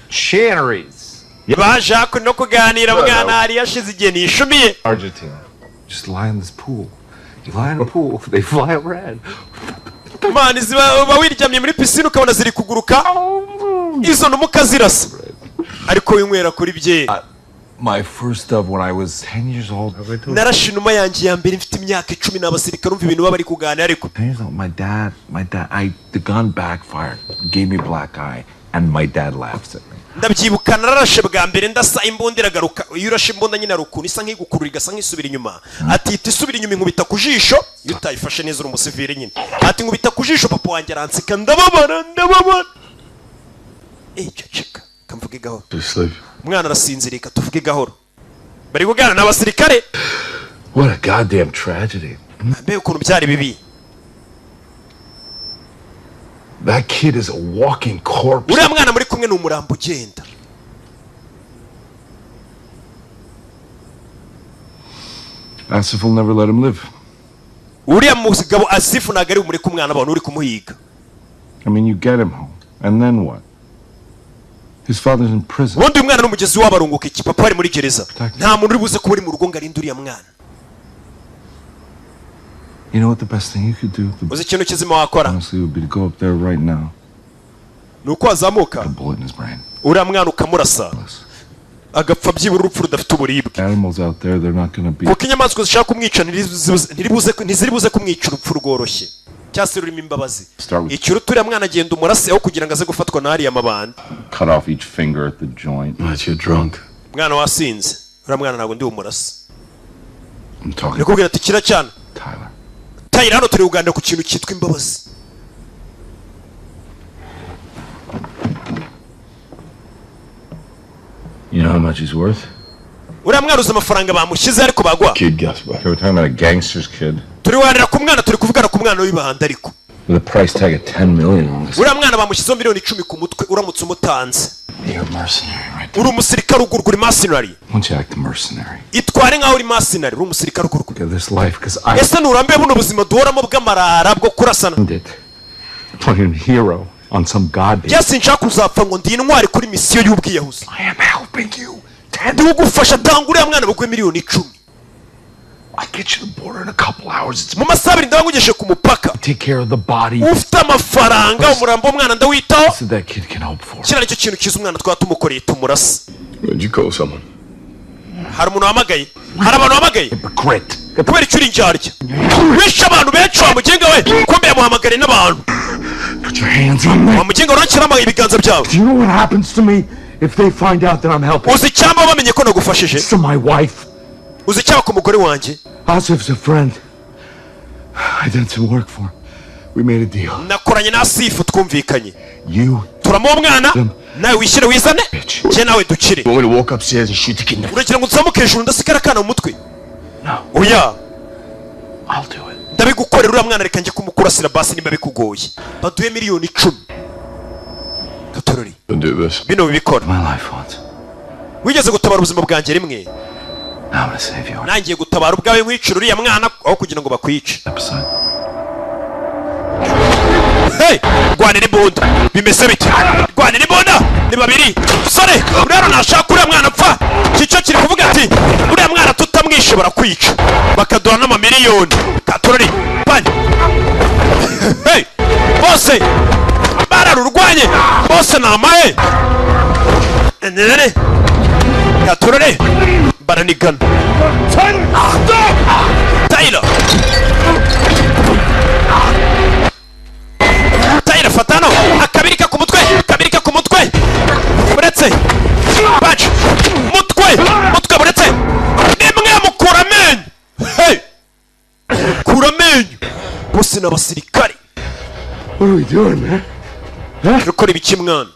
Cherries. baje hakuno no kuganira mwana hari yashize igihe nishumiye. Argentina. Just lie in this pool. You lie in a pool, they fly around. mani ziba wiryamye muri pisine ukabona ziri kuguruka. izo numuka zirasa. ariko winywera kuri bye. My first dove when I was 10 years old. narashe inuma yanjye ya mbere mfite imyaka 10 n'abasirikare umva ibintu baba bari kuganira ariko. My dad, the gun backfired, gave me black eye, and my dad laughed at me. ndabyibuka nararashe bwa mbere ndasa imbunda iragaruka. iyo urashe imbunda nyine arukuntu isa nk'igukurura igasa nk'isubira inyuma. ati iti isubira inyuma inkubita ku jisho. iyo utayifashe neza uri umusivire nyine. ati nkubita ku jisho papa wanjye aransika ndababara. ceceka kamvuge gahoro. umwana arasinzirika tuvuge gahoro. bari kuganira n'abasirikare. What a goddamn tragedy. mbe ukuntu byari bibi. That kid is a walking corpse. uriya mwana muri kumwe ni umurambo ugenda. Asif will never let him live. uriya mugabo Asifu ntabwo ari umureka umwana abantu uri kumuhiga. I mean, you get him home, and then what? His father's in prison. ubundi umwana n'umugezi w'abarunguka iki papa ari muri gereza. nta muntu uri buze kuba uri mu rugo ngo arinde uriya mwana. You know what the best thing you could do? uzi ikintu kizima wakora? Honestly, would be to go up there right now. ni uko wazamuka uriya mwana ukamurasa agapfa byibura urupfu rudafite uburibwe. Animals out there, they're not gonna be. kuko inyamaswa zishaka kumwica ntiziri buze kumwica urupfu rworoshye cyangwa se rurimo imbabazi. ikiruta uriya mwana agenda umurase aho kugira ngo aze gufatwa n'ariya mabandi. Cut off each finger at the joint. But you're drunk. mwana wasinze uriya mwana ntabwo ndi umurase. I'm talking. nikubwira ati kira cyane Tyler hano turi kuganira ku kintu cyitwa imbabazi. You know how much he's worth? uriya mwana uzi amafaranga bamushyize ariko bagwa. Kid gets back. We're talking about a gangster's kid. turi kuganira ku mwana turi kuvugana ku mwana w'ibahanda ariko. With a price tag of 10 million on this. uriya mwana bamushyizeho miliyoni 10 ku mutwe uramutse umutanze. You're a mercenary, right? uri umusirikare ugurwa uri mercenary. Won't you act a mercenary? itware nkaho uri mercenary uri umusirikare ugurwa. Look at this life, because I. ese nurambiye buno buzima duhoramo bw'amarara bwo kurasana. Fucking hero on some goddamn. Yes, nshaka kuzapfa ngo ndi intwari kuri misiyo y'ubwiyahuzi. I am helping you. ndi kugufasha tanga uriya mwana bagwe miliyoni 10. I get you the border in a couple hours. It's mu masaha 2 ndabangugeshe ku mupaka. Take care of the body. ufite amafaranga umurambo w'umwana ndawitaho. So that kid can hope for. kira nicyo kintu kiza umwana twatumukoreye tumurasa. Did you call someone? hari umuntu wamagaye. hari abantu wamagaye. Hypocrite. kubera icyo uri indyarya. wishe abantu benshi wamugenga we komeye muhamagare n'abantu. Put your hands on me. wamugenga urakirama ibiganza byawe. Do you know what happens to me if they find out that I'm helping? uzi cyamba bamenye ko nagufashije. To my wife. uzi cyaba ku mugore wanjye Asif's a friend. I done some work for him. We made a deal. nakoranye na Asifu twumvikanye You turamuha umwana nawe wishyire wizane njye nawe dukire want me to walk upstairs and shoot the kid in the uragira ngo nzamuke hejuru ndasigara akana mu mutwe oya I'll do it. ndabigukorera uriya mwana reka njye kumukurasira basi niba bikugoye baduhe miliyoni 10 Katorori Don't do this. bino bibikora My life once. wigeze gutabara ubuzima bwanjye rimwe Now I'm gonna save you. nangiye gutabara ubwawe nkwicira uriya mwana aho kugira ngo bakwice Episode. hey rwanira imbunda bimeze bite rwanira imbunda ni babiri sore uriya nashaka uriya mwana apfa cyo kiri kuvuga ati uriya mwana tutamwishe barakwica bakaduha n'amamiliyoni Katorori bani hey bose bararurwanye bose namaye nene Katorori baranigana Tyler Tyler fatano akabirika ku mutwe buretse bacu mutwe buretse nimwe mukura amenyo hey kura amenyo bose n'abasirikare What are we doing, man? dukora ibiki mwana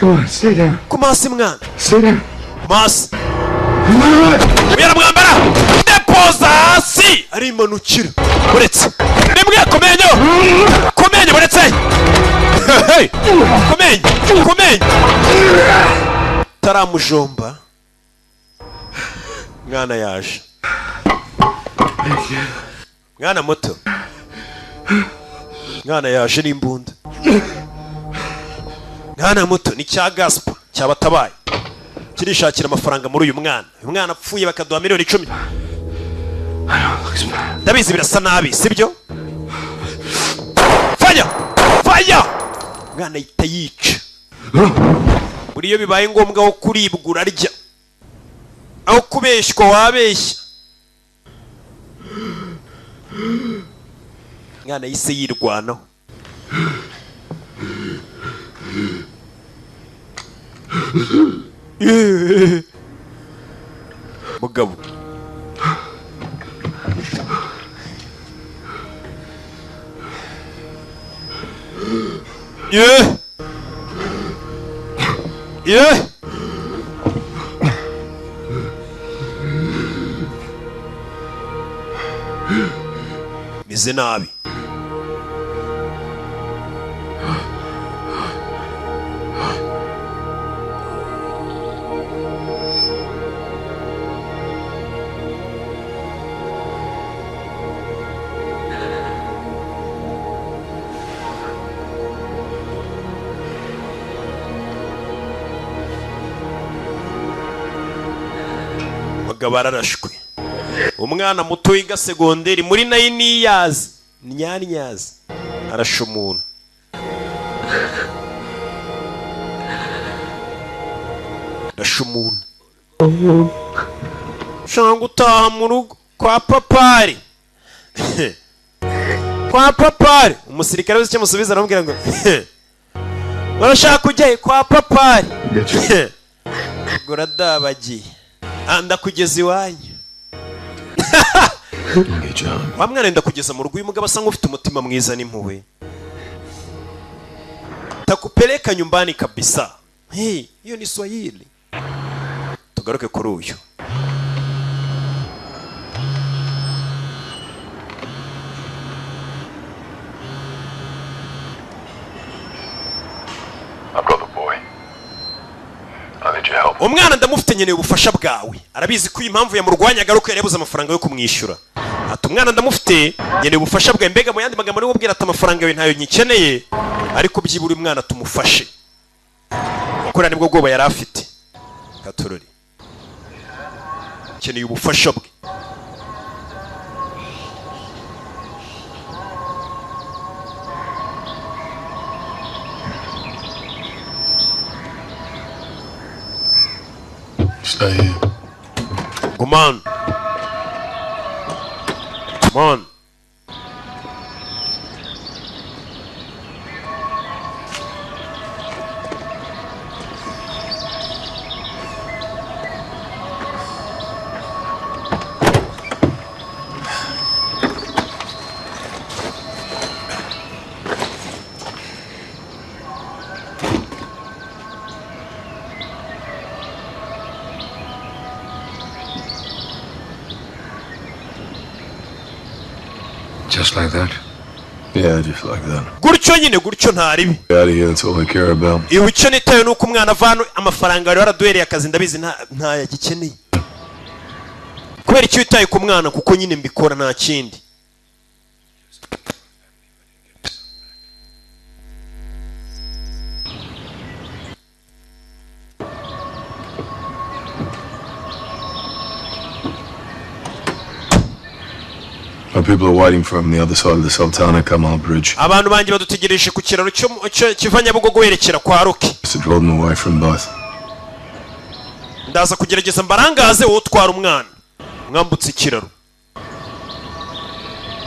Come on, stay down. kumasi mwana Stay down. kumasi ubera mwambara depoza hasi arimanukira buretse nimwe kumenyo buretse hey kumenyo taramujomba mwana yaje mwana muto mwana yaje n'imbunda mwana muto ni cya gaspa cyabatabaye kirishakira amafaranga muri uyu mwana apfuye bakaduha miliyoni 10 ndabizi birasa nabi sibyo faya mwana yita yica buriyo bibaye ngombwa aho kuribwa urarya aho kubeshywa wabeshya mwana yise yirwanaho mugabo meze nabi mugabo ararashwe umwana muto wiga segonderi muri 9 years nyanyazi arasha umuntu shanga utaha mu rugo kwa papari umusirikare wese cyamusubiza aramubwira ngo urashaka kujya kwa papari goradabagiye ndakugeza iwanyu wa mwana wenda kugeza mu rugo uyu mugabo asa nk'ufite umutima mwiza n'impuhwe takupeleka nyumbani kabisa hiyo ni Swahili tugaruke kuri uyu umwana ndamufite nkeneye ubufasha bwawe arabizi ko iyi mpamvu yamurwanyaga ari uko yari yabuze amafaranga yo kumwishyura ati umwana ndamufite nkeneye ubufasha bwawe mbega mu yandi magambo niwe ubwira ati amafaranga yawe ntayo nyikeneye ariko byibura umwana tumufashe kuko nibwo bwoba yari afite Katorori nkeneye ubufasha bwe Stay here. Come on. Come on. Just like that? Yeah, just like that. gutyo nyine gutyo nta ribi Get out of here, that's all I care about. iwe icyo nitaye nuko umwana avana amafaranga wari waraduhereye akazi ndabizi nta yagikeneye kubera icyo witaye ku mwana kuko nyine mbikora nta kindi My people are waiting for him on the other side of the Sultana Kamal Bridge. abantu banjye badutegereje ku kiraro kiva Nyabugogo werekera kwa Roki To draw them away from both. ndaza kugerageza mbarangaze wowe utwara umwana mwambutse ikiraro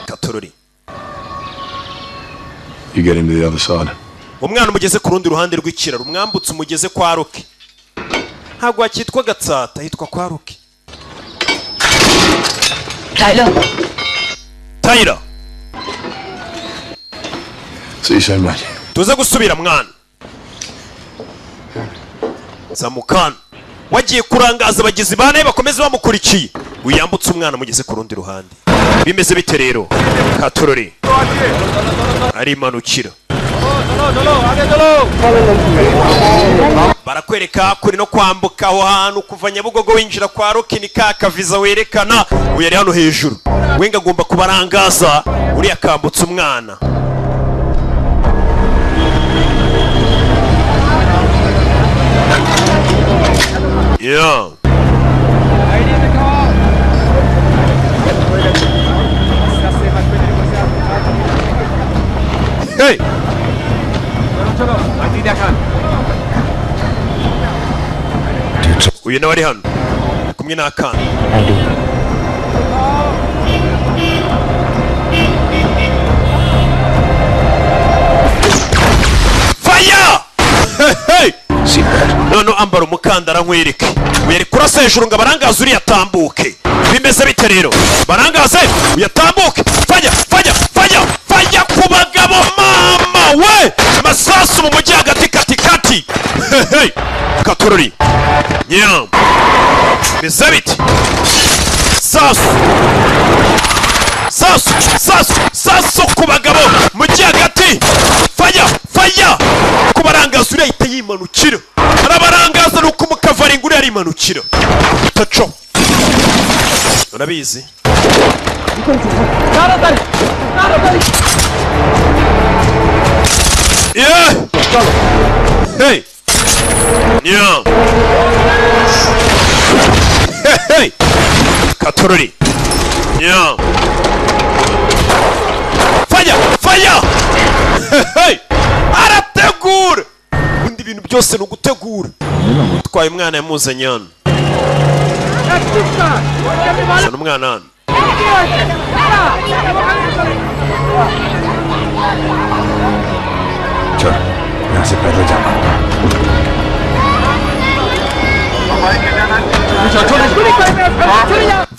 Katorori You get him to the other side. umwana umugeze ku rundi ruhande rw'ikiraro mwambutse umugeze kwa Roki ntabwo hakitwa Gatsata hitwa kwa Roki Tyler See you soon, mate. tuze gusubira mwana Zamukana wagiye kurangaza abagizi ba nabi bakomeze bamukurikiye uyambutse umwana mugeze ku rundi ruhande bimeze bite rero Katorori ari imanukira barakwereka kuri no kwambuka aho hantu kuva Nyabugogo winjira kwa Roki ni ka visa werekana uyari hano hejuru wenga agomba kubarangaza uri akambutse umwana yeah hey uyu nawe ari hano kumwe n'akana fire hey none ambara umukandara nkwereke uyari kurasa hejuru ngo abarangaze uriya atambuke bimeze bite rero barangaze uyatambuke fire fire fire fire ku bagabo mama we masasu mu mujyi hagati katikati hey Katorori yeah bimeze bite sasu ku bagabo mu mujyi hagati fire fire kubarangaza uriya ahita yimanukira arabarangaza nuko umukavaringa uriya arimanukira taco urabizi yeah hey yeah hey Katorori yeah fire hey arategura undi ibintu byose ni ugutegura utwaye umwana yamuzanye hano sana umwana hano चल यहाँ से पैदल जाना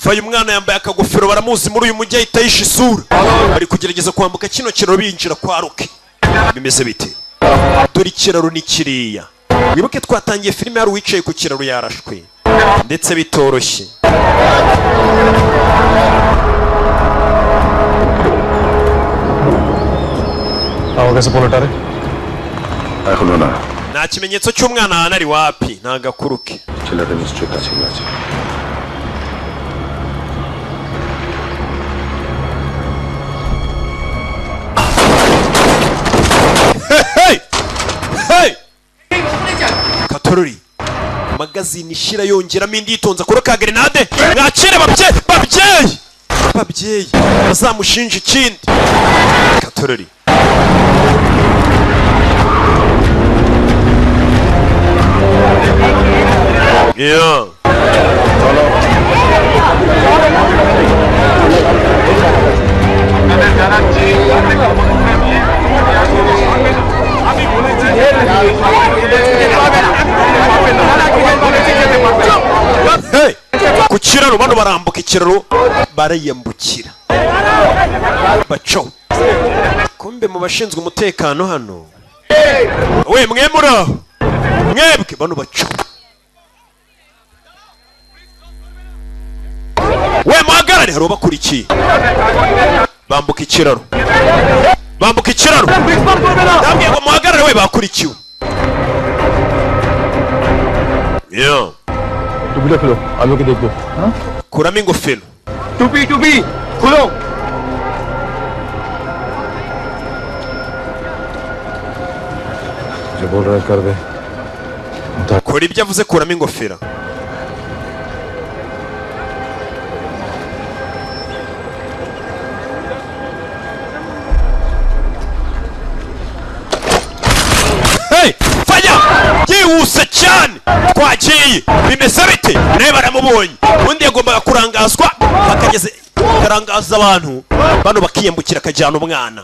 Vayo umwana yambaye akagofero baramuzi muri uyu mujyi ahita yisha isura bari kugerageza kwambuka kino kiraro binjira kwa Roki bimeze bite dore ikiraro ni kiriya wibuke twatangiye filime hari uwicaye ku kiraro yarashwe ndetse bitoroshye nta kimenyetso cy'umwana ahantu ari wapi nta gakuru ke Katorori magazine ishira yongeramo indi yitonza kuri ka grenade mwakire babyeyi bazamushinja ikindi Katorori yeah hey ku kiraro bano barambuka ikiraro barayambukira baco kumbe mu bashinzwe umutekano hano we mwemura mwebwe bano baco we muhagarare hari ubakurikiye bambuka ikiraro ndambwiye ngo muhagarare we bakurikiwe yeah टुपी खोलो हम लोग देख लो हाँ kuramo ingofero टुपी खोलो जो बोल रहा है कर दे kora ibyo avuze kuramo ingofero yihuse cyane twagiye bimeze bite nawe baramubonye ubundi yagombaga kurangazwa bakarangaza abantu bano bakiyambukira akajyana umwana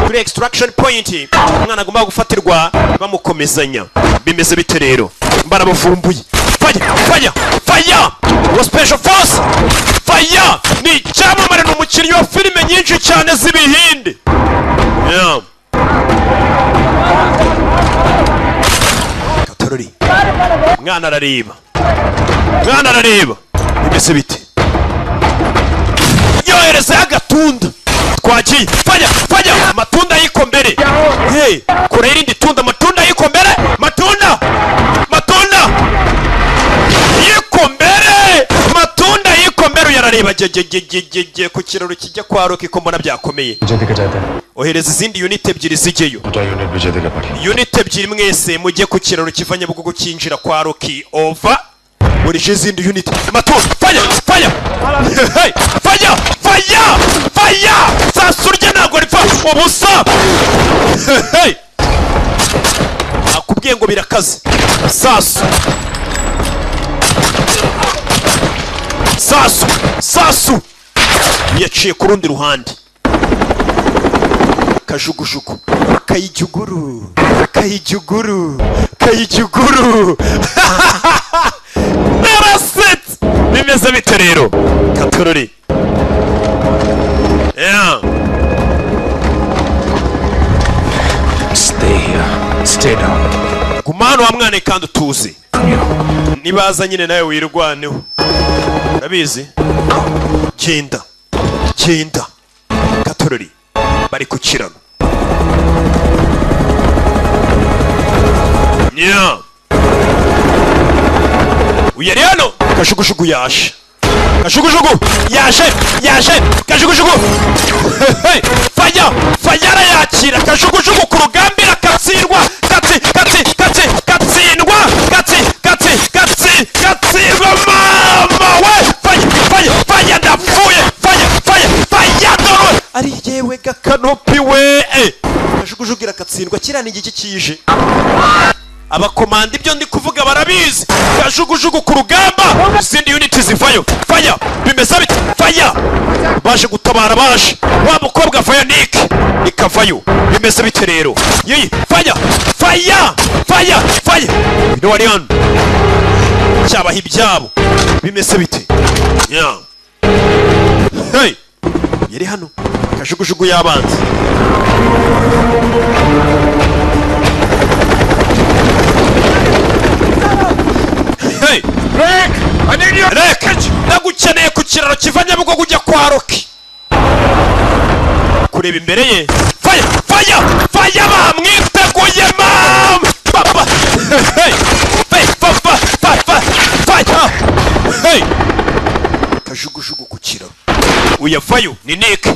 kuri extraction point umwana agomba gufatirwa bamukomezanya bimeze bite rero barabavumbuye faya wa special force faya ni icyamamare ni umukinnyi wa filime nyinshi cyane z'ibihinde yeah. mwana arareba bimeze bite yohereza agatunda twagiye fanya amatunda yiko mbere hey kora irindi tunda amatunda yiko mbere matunda yiko mbere yarareba je ku kiraro kijya kwa Rocky ko mbona byakomeye ohereza izindi unit ebyiri zigeyo unit ebyiri mwese mujye ku kiraro kivanye bugugu kinjira kwa Rocky over urije izindi unit matunda faya sasurye ntago ripfa ubusa akubwiye ngo birakaze sasu yaciye ku rundi ruhande kajugujugu kayijuguru narasetse bimeze bite rero katorori yeah stay down gumano wa mwana kandi utuze nibaza nyine nawe wirwaneho urabizi genda katorori bari ku kiraro yeah uyari hano kajugujugu yaje kajugujugu faya arayakira kajugujugu ku rugambira katsindwa mama we faya ndapfuye faya dore ari yewe gakanopi we kajugujugu irakatsindwa kiriya ni igiki kije abakomanda ibyo ndi kuvuga barabizi kajugujugu ku rugamba izindi unit zivayo faya bimeze bite faya baje gutabara wa mukobwa faya ikavayo bimeze bite rero yeyi faya bino wari hano cyabaha ibyabo bimeze bite yeah hey yari hano kajugujugu yabanze hey Rick nagukeneye ku kiraro kivanye bwo kujya kwa Rocky kureba imbere ye faya bamwiteguye mama papa hey kajugujugu ku kiraro uyavayo ni Nick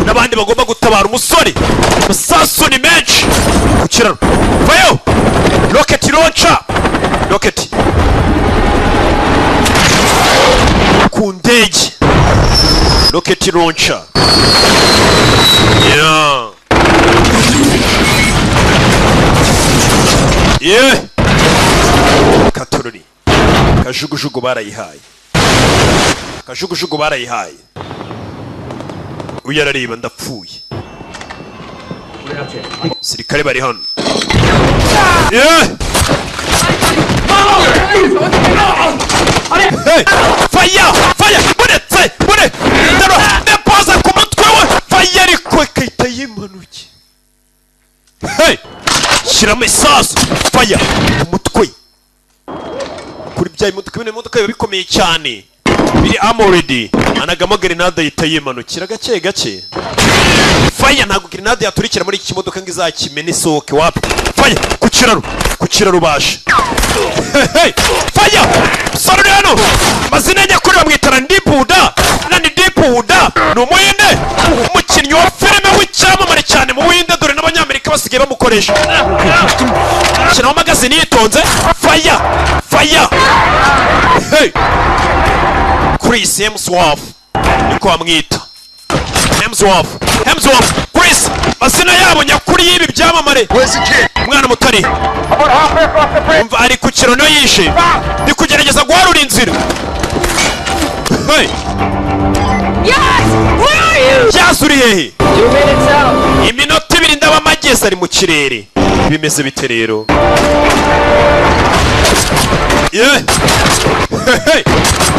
n'abandi bagomba gutabara umusore amasasu ni menshi ku kiraro vayo rocket launcher ku ndege rocket launcher yeah katorori kajugujugu barayihaye uyarareba ndapfuye sirikare bari hano yeah hey faya mure daro deposa ku mutwe we faya ariko ikahita yimanuke hey shiramo isasu faya ku mutwe kuri bya imodoka biba bikomeye cyane biri armored anagamo grenade yita yimanukira gake faya ntabwo grenade yaturikira muri iki kimodoka ngo izakimene isohoke wapi faya ku kiraro bashe faya sorry hano mazina nyakuri bamwitara Ndibuda nani Ndibuda ni umuyinde umukinnyi wa filime w'icyamamare cyane mu Buhinde dore n'abanyamerika basigaye bamukoresha kina magazine yitonze faya Chris Hemsworth niko bamwita Hemsworth Chris mazina yabo nyakuri y'ibi byamamare umwana mutari umva ari ku kiraro no yishe ndi kugerageza guharura inzira Yazuri hehe iminota 2 ndaba mageze ari mu kirere bimeze bite rero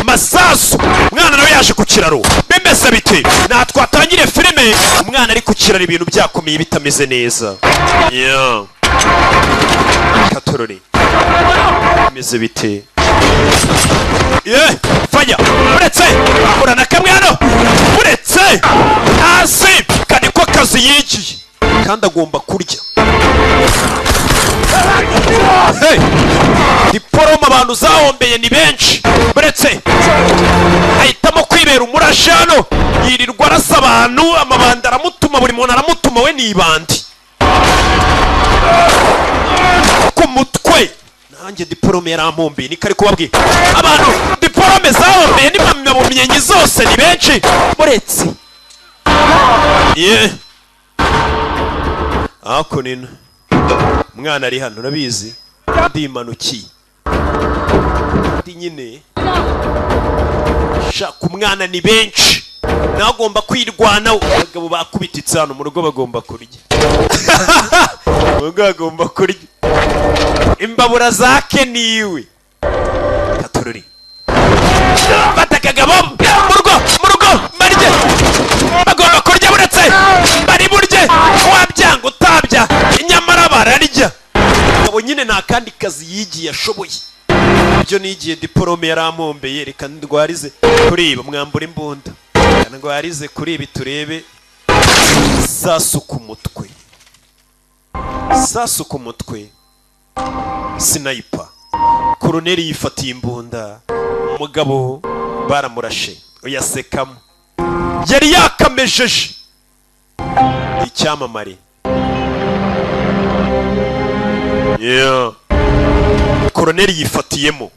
masasu umwana nawe yaje ku kiraro bimeze bite natwatangire filime umwana ari ku kiraro ibintu byakomeye bitameze neza katorori bimeze bite faya uretse urana kamwe hano uretse hasi kandi ko kazi yigiye kandi agomba kurya diporoma abantu zahombeye ni benshi uretse ahitamo kwibera umurashi hano yirirwa arasa abantu amabandi aramutuma buri muntu aramutuma we ni ibandi ku mutwe nanjye diporome yarampombeye niko ari kubabwira abantu diporome zahombeye n'impamyabumenyi zose ni benshi uretse ako nina umwana ari hano urabizi ndimanukiye ndi nyine shaka umwana ni benshi nagomba kwirwana abagabo bakubititse hano mu rugo bagomba kurya bagomba kurya imbabura zake niwe katorori batakagabo mu rugo marye bagomba kurya buretse bari burye wabyanga utabya inyamara bararya abo nyine nta kandi kazi yigiye ashoboye ibyo nigiye diporome yarampombeye reka ndwarize kuriba mwambura imbunda ndwarize kuri ibi turebe sasu ku mutwe sniper koroneri yifatiye imbunda umugabo baramurashe uyasekamo yari yakamejeje icyamamare koroneri yifatiyemo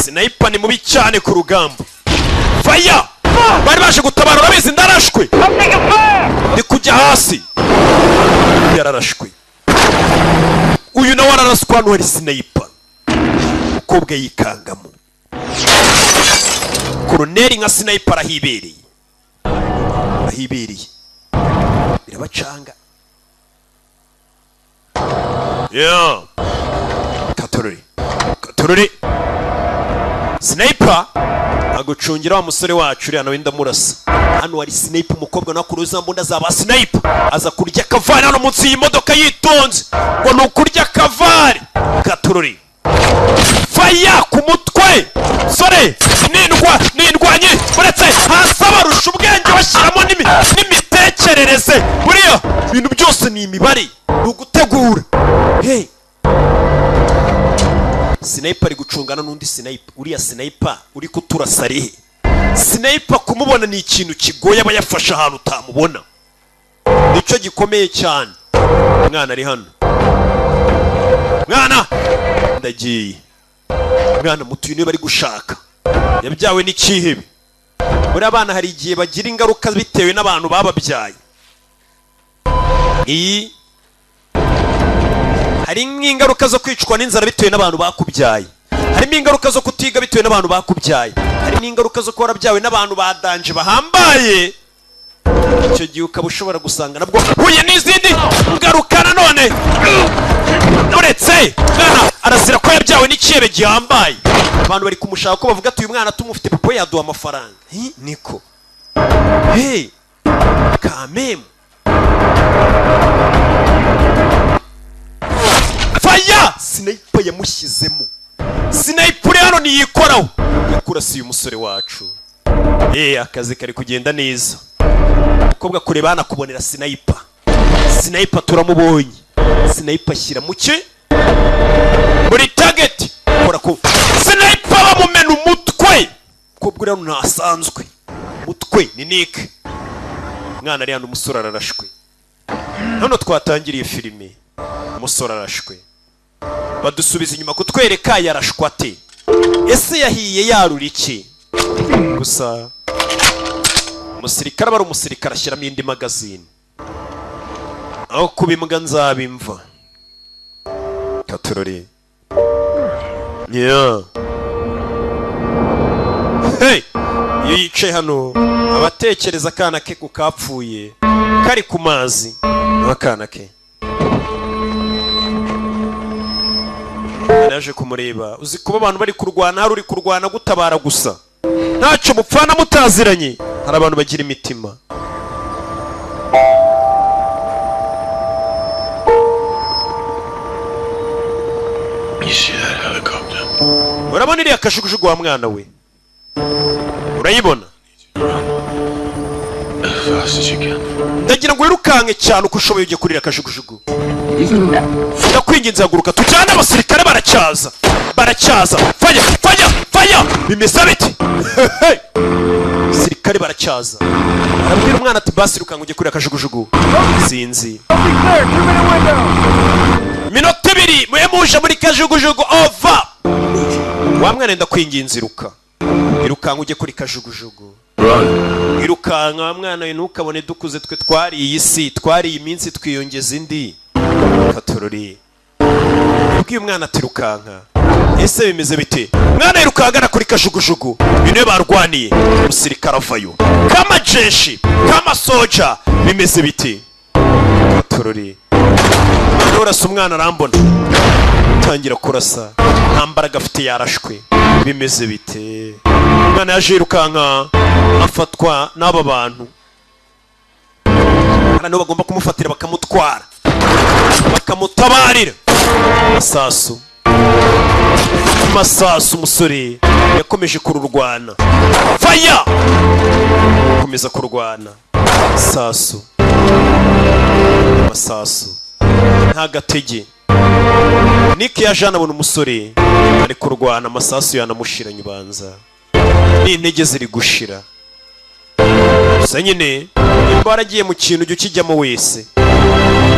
sniper ni mubi cyane ku rugamba faya bari baje gutabara urabizi ndarashwe ndi kujya hasi yararashwe uyu nawe araraswa hano hari sniper umukobwa yikangamo koroneri nka sniper ahibereye birabacanga katorori sniper agucungira wa musore wacu uriya nawe ndamurasa hano hari sniper umukobwa nakuru uzambunda zaba sniper aza kurya kavari hano munsi y'imodoka yitonze ngo ni ukurya kavari katorori faya ku mutwe sore nindwanye uretse hasi abarusha ubwenge bashyiramo n'imitekerereze buriya ibintu byose ni imibare ni ugutegura sniper ari gucungana n'undi sniper uriya sniper uri kuturasa arihe sniper kumubona ni ikintu kigoye aba yafashe ahantu utamubona nicyo gikomeye cyane umwana ari hano mwana ndagiye mwana mutuye niwe bari gushaka yabyawe n'ikihebe buri abana hari igihe bagira ingaruka bitewe n'abantu bababyaye iyi harimo ingaruka zo kwicwa n'inzara bitewe n'abantu bakubyaye harimo ingaruka zo kutiga bitewe n'abantu bakubyaye harimo ingaruka zo kuba warabyawe n'abantu badanje bahambaye icyo gihe ukaba ushobora gusanga nabwo huye n'izindi ngaruka nanone uretse mwana arazira ko yabyawe n'ikihebe gihambaye abantu bari kumushaka ko bavuga ati uyu mwana tumufite papa we yaduha amafaranga niko kamemu faya sniper yamushyizemo sniper hano niyikoraho yakurasiye umusore wacu akazi kari kugenda neza. Umukobwa kureba hano kubonera sniper. Sniper turamubonye. Sniper ashyira mu cye muri target. Kora ko sniper bamumena umutwe. Kobwa rero ntasanzwe. Umutwe ni Nick. Mwana ari hano umusore ararashwe. Hano twatangiriye filime. Umusore arashwe. Badusubiza inyuma kutwereka yarashwa ate. Ese yahiye yarura iki? Gusa umusirikare bari umusirikare ashyiramo indi magazine. Aho kubimbwa nzabimva. Katurori. Yeah. Hey! Iyo yicaye hano abatekereza akana ke kukapfuye kari ku mazi n'akana ke. Naje kumureba. Uzi kuba abantu bari kurwana hari uri kurwana gutabara gusa. Ntacyo mupfana mutaziranye. Hari abantu bagira imitima. Urabona iriya kashukushugu wa mwana we? Urayibona? Ndagira ngo wirukanke cyane uko ushoboye ujye kurira kashukushugu. Ndakwinginze haguruka tujyane abasirikare baracyaza. Baracyaza. Faya. Bimeze biti. Sirikare baracyaza. Arabwira umwana ati basi rukanka ujye kurira kashukushugu. Sinzi. Minota 2 muje muri kajugujugu over. Wa mwana ndakwinginze iruka. Irukanka ujye kuri kajugujugu. Irukanka mwana we ntukabone dukuze twe twari iyi si, twari iyi minsi twiyongeza indi. Katurori. Ubwiye umwana ati rukanka. Ese bimeze bite? Mwana irukangana kuri kajugujugu. Bine barwaniye. Umusirikare avayo. Kama jeshi, kama soja. Bimeze bite? Katurori. Urasa umwana arambona. Tangira kurasa. Ntambaraga afite yarashwe. Bimeze bite? Mwana yaje irukanka afatwa n'aba bantu. Hano bagomba kumufatira bakamutwara. Bakamutabarira. Masasu umusore yakomeje kururwana. Fire! Komeza kurwana. Masasu. Nta gatege. Nick yajana abona umusore ari kurwana amasasu yanamushira nyubanza. Ni intege ziri gushira. Gusa nyine imbara agiye mu kintu cyo kijyamo wese.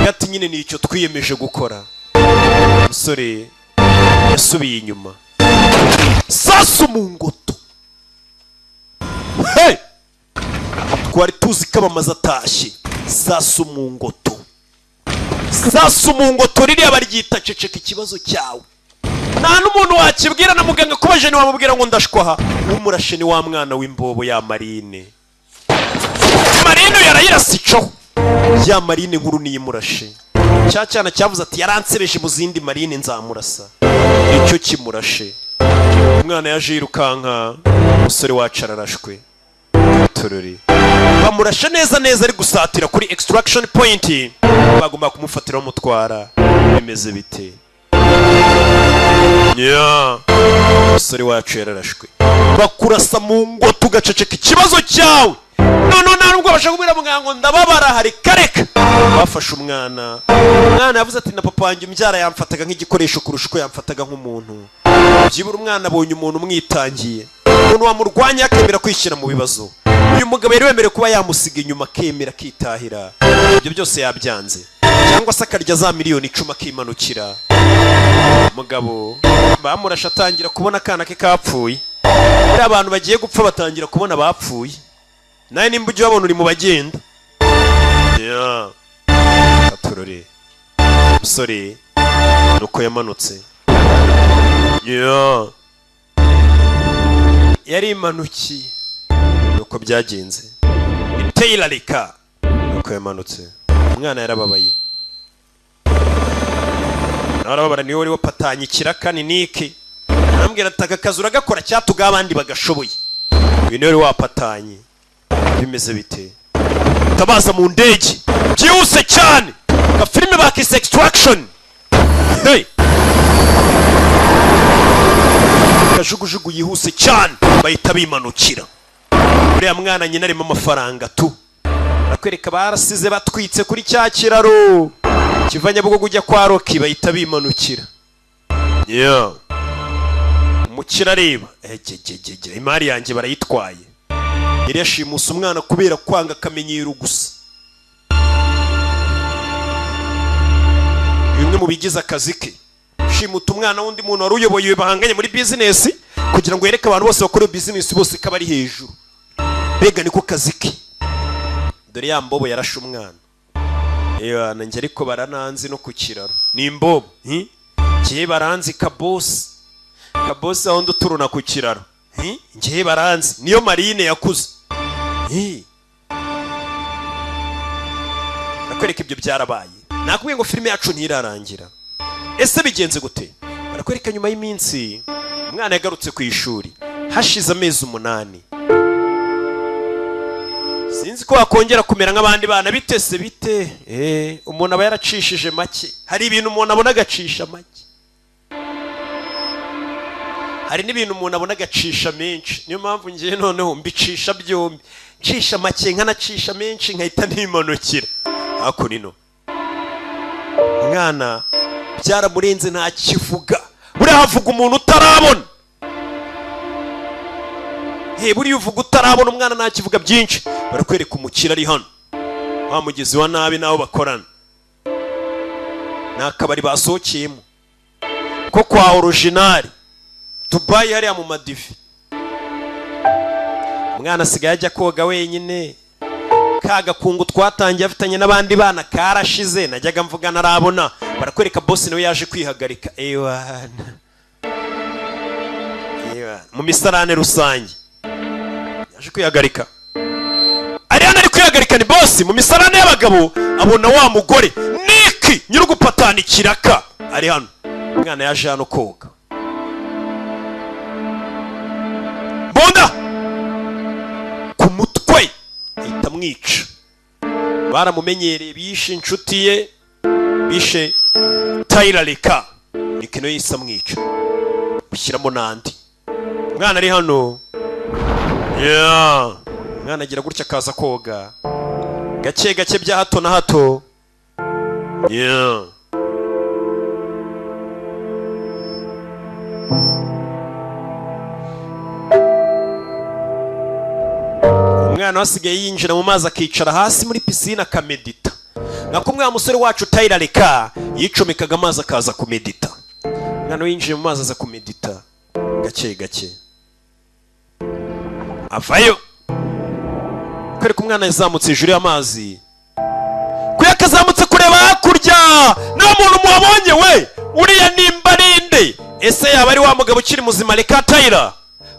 Gati nyine ni icyo twiyemeje gukora. Umusore yasubiye inyuma. Sasu mu ngoto. Hey! Twari tuzi ko abamaze atashye. Sasu mu ngoto. Sasu mu ngoto ririya baryita ceceka ikibazo cyawe. Nta n'umuntu wakibwira na muganga kuba je ni wamubwira ngo ndashwaha. Umurashe ni wa mwana w'imbobo ya Marine. Marine yarayirasico. Ya Marine nkuru ni imurashe. Cyana cyavuze ati yaransebeje mu zindi Marine nzamurasa. Icyo kimurashe. Umwana yaje yirukanka. Umusore wacu ararashwe. Tururi. Bamurashe neza ari gusatira kuri extraction point. Bagomba kumufatira umutwara. Bimeze bite? Yeah. Umusore wacu yararashwe. Bakurasa mu ngo tugaceceka ikibazo cyawe. None nubwo bashaka kubwira muganga ngo ndababara hari kareka. Bafashe umwana. Umwana yavuze ati na papa wanjye umbyara yamfataga nk'igikoresho kurusha uko yamfataga nk'umuntu. Byibura umwana abonye umuntu umwitangiye. Umuntu wamurwanya akemera kwishyira mu bibazo. Uyu mugabo yari wemerewe kuba yamusiga inyuma akemera kitahira. Ibyo byose yabyanze. Cyangwa se akarya za miliyoni 10 akimanukira. Mugabo bamurasha atangira kubona akana ke kapfuye. Abantu bagiye gupfa batangira kubona bapfuye. Naye nimba ujye wabona uri mu bagenda. Yeah. Katurore. Umusore nuko yamanutse. Yeah. Yari imanuki. Nuko byagenze. Iteyirarika. Nuko yamanutse. Umwana yarababaye. Narababara niwe wari wapatanye ikiraka ni Nick. Arambwira ati akazi uragakora cyatuga abandi bagashoboye. Uyu niwe wari wapatanye. Bimeze bite? Tabaza mu ndege. Byihuse cyane. Ka filime bakise extraction. Hey. Kajugujugu yihuse cyane bahita bimanukira. uriya mwana nyina arimo amafaranga tu. Barakwereka barasize batwitse kuri cya kiraro kiva Nyabugogo ujya kwa Roki bahita bimanukira. Umukira areba imari yanjye barayitwaye. Yari yashimusa umwana kubera kwanga akamenyero gusa. Bimwe mu bigize akazi ke, shimuta umwana wundi muntu wari uyoboye bahanganye muri business kugira ngo yereke abantu bose bakora business bose kabari hejuru. Bega niko kazi ke. Dore ya mbobo yarashe umwana. Nanjye ariko barananzi no ku kiraro. Ni imbobo, ngiye baranzi kabosi. Kabosi aho nduturuna ku kiraro. Ngiye baranzi niyo Marine yakuze. Nakwereka ibyo byarabaye. Nakubwiye ngo filime yacu ntirarangira. Ese bigenze gute? Barakwereka nyuma y'iminsi umwana yagarutse ku ishuri hashize amezi 8. Sinzi ko akongera kumera nk'abandi bana bitese bite. Umuntu aba yaracishije make. Hari ibintu umuntu abona agacisha make. Hari n'ibintu umuntu abona agacisha menshi. Niyo mpamvu ngiye noneho mbicisha byombi. Cisha make nkanacisha menshi nkahita ntimanukira. Ako nino. Mwana byaramurenze nta kivuga. Buriya havuga umuntu utarabona. Buriya uvuga utarabona umwana nta kivuga byinshi. Barakwereka umukira ari hano. Wa mugezi wa nabi nawo bakorana. Nakabari basohokeyemo. Ko kwa original. Dubai hariya mu madivi. Umwana asigaye ajya koga wenyine. Kaga kungu twatangiye afitanye n'abandi bana karashize najyaga mvuga narabona. Barakwereka boss nawe yaje kwihagarika. Mu misarane rusange yaje kwihagarika. Ariana ari kwihagarika ni boss mu misarane y'abagabo abona wa mugore Niki nyiri gupatana ikiraka ari hano. Umwana yaje hano koga. Bonda ku mutwe ahita mwica. Baramumenyereye bishe inshuti ye bishe Tyler Leka nikino yisa mwica bishyiramo nandi. Umwana ari hano. Umwana agira gutya akaza koga gake gake bya hato na hato. Umwana wasigaye yinjira mu mazi akicara hasi muri piscine akamedita. Nakumwe wa musore wacu Tyler Leka yicomekaga amazi akaza kumedita. Umwana yinjiye mu mazi aza kumedita gake gake. Avayo. Kwereka umwana yazamutse hejuru y'amazi. Kuyakazamutse kureba hakurya. Nta muntu muhabonye we. Uriya nimba ninde? Ese yaba ari wa mugabo ukiri muzima Leka Tyler?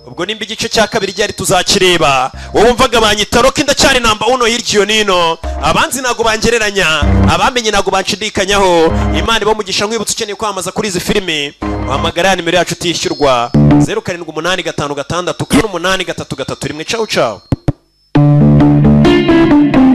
Ubwo nimba igice cya kabiri ryari tuzakireba. Wowe umvaga banyita Roki ndacyari namba 1 hiryo nino. Abanzi nago bangereranya, abamenye nago banshidikanyaho. Imana ibamugisha nkwibutse ukeneye kwamaza kuri izi filime. Wahamagara nimero yacu tishyurwa 078556 833 rimwe. Ciao ciao.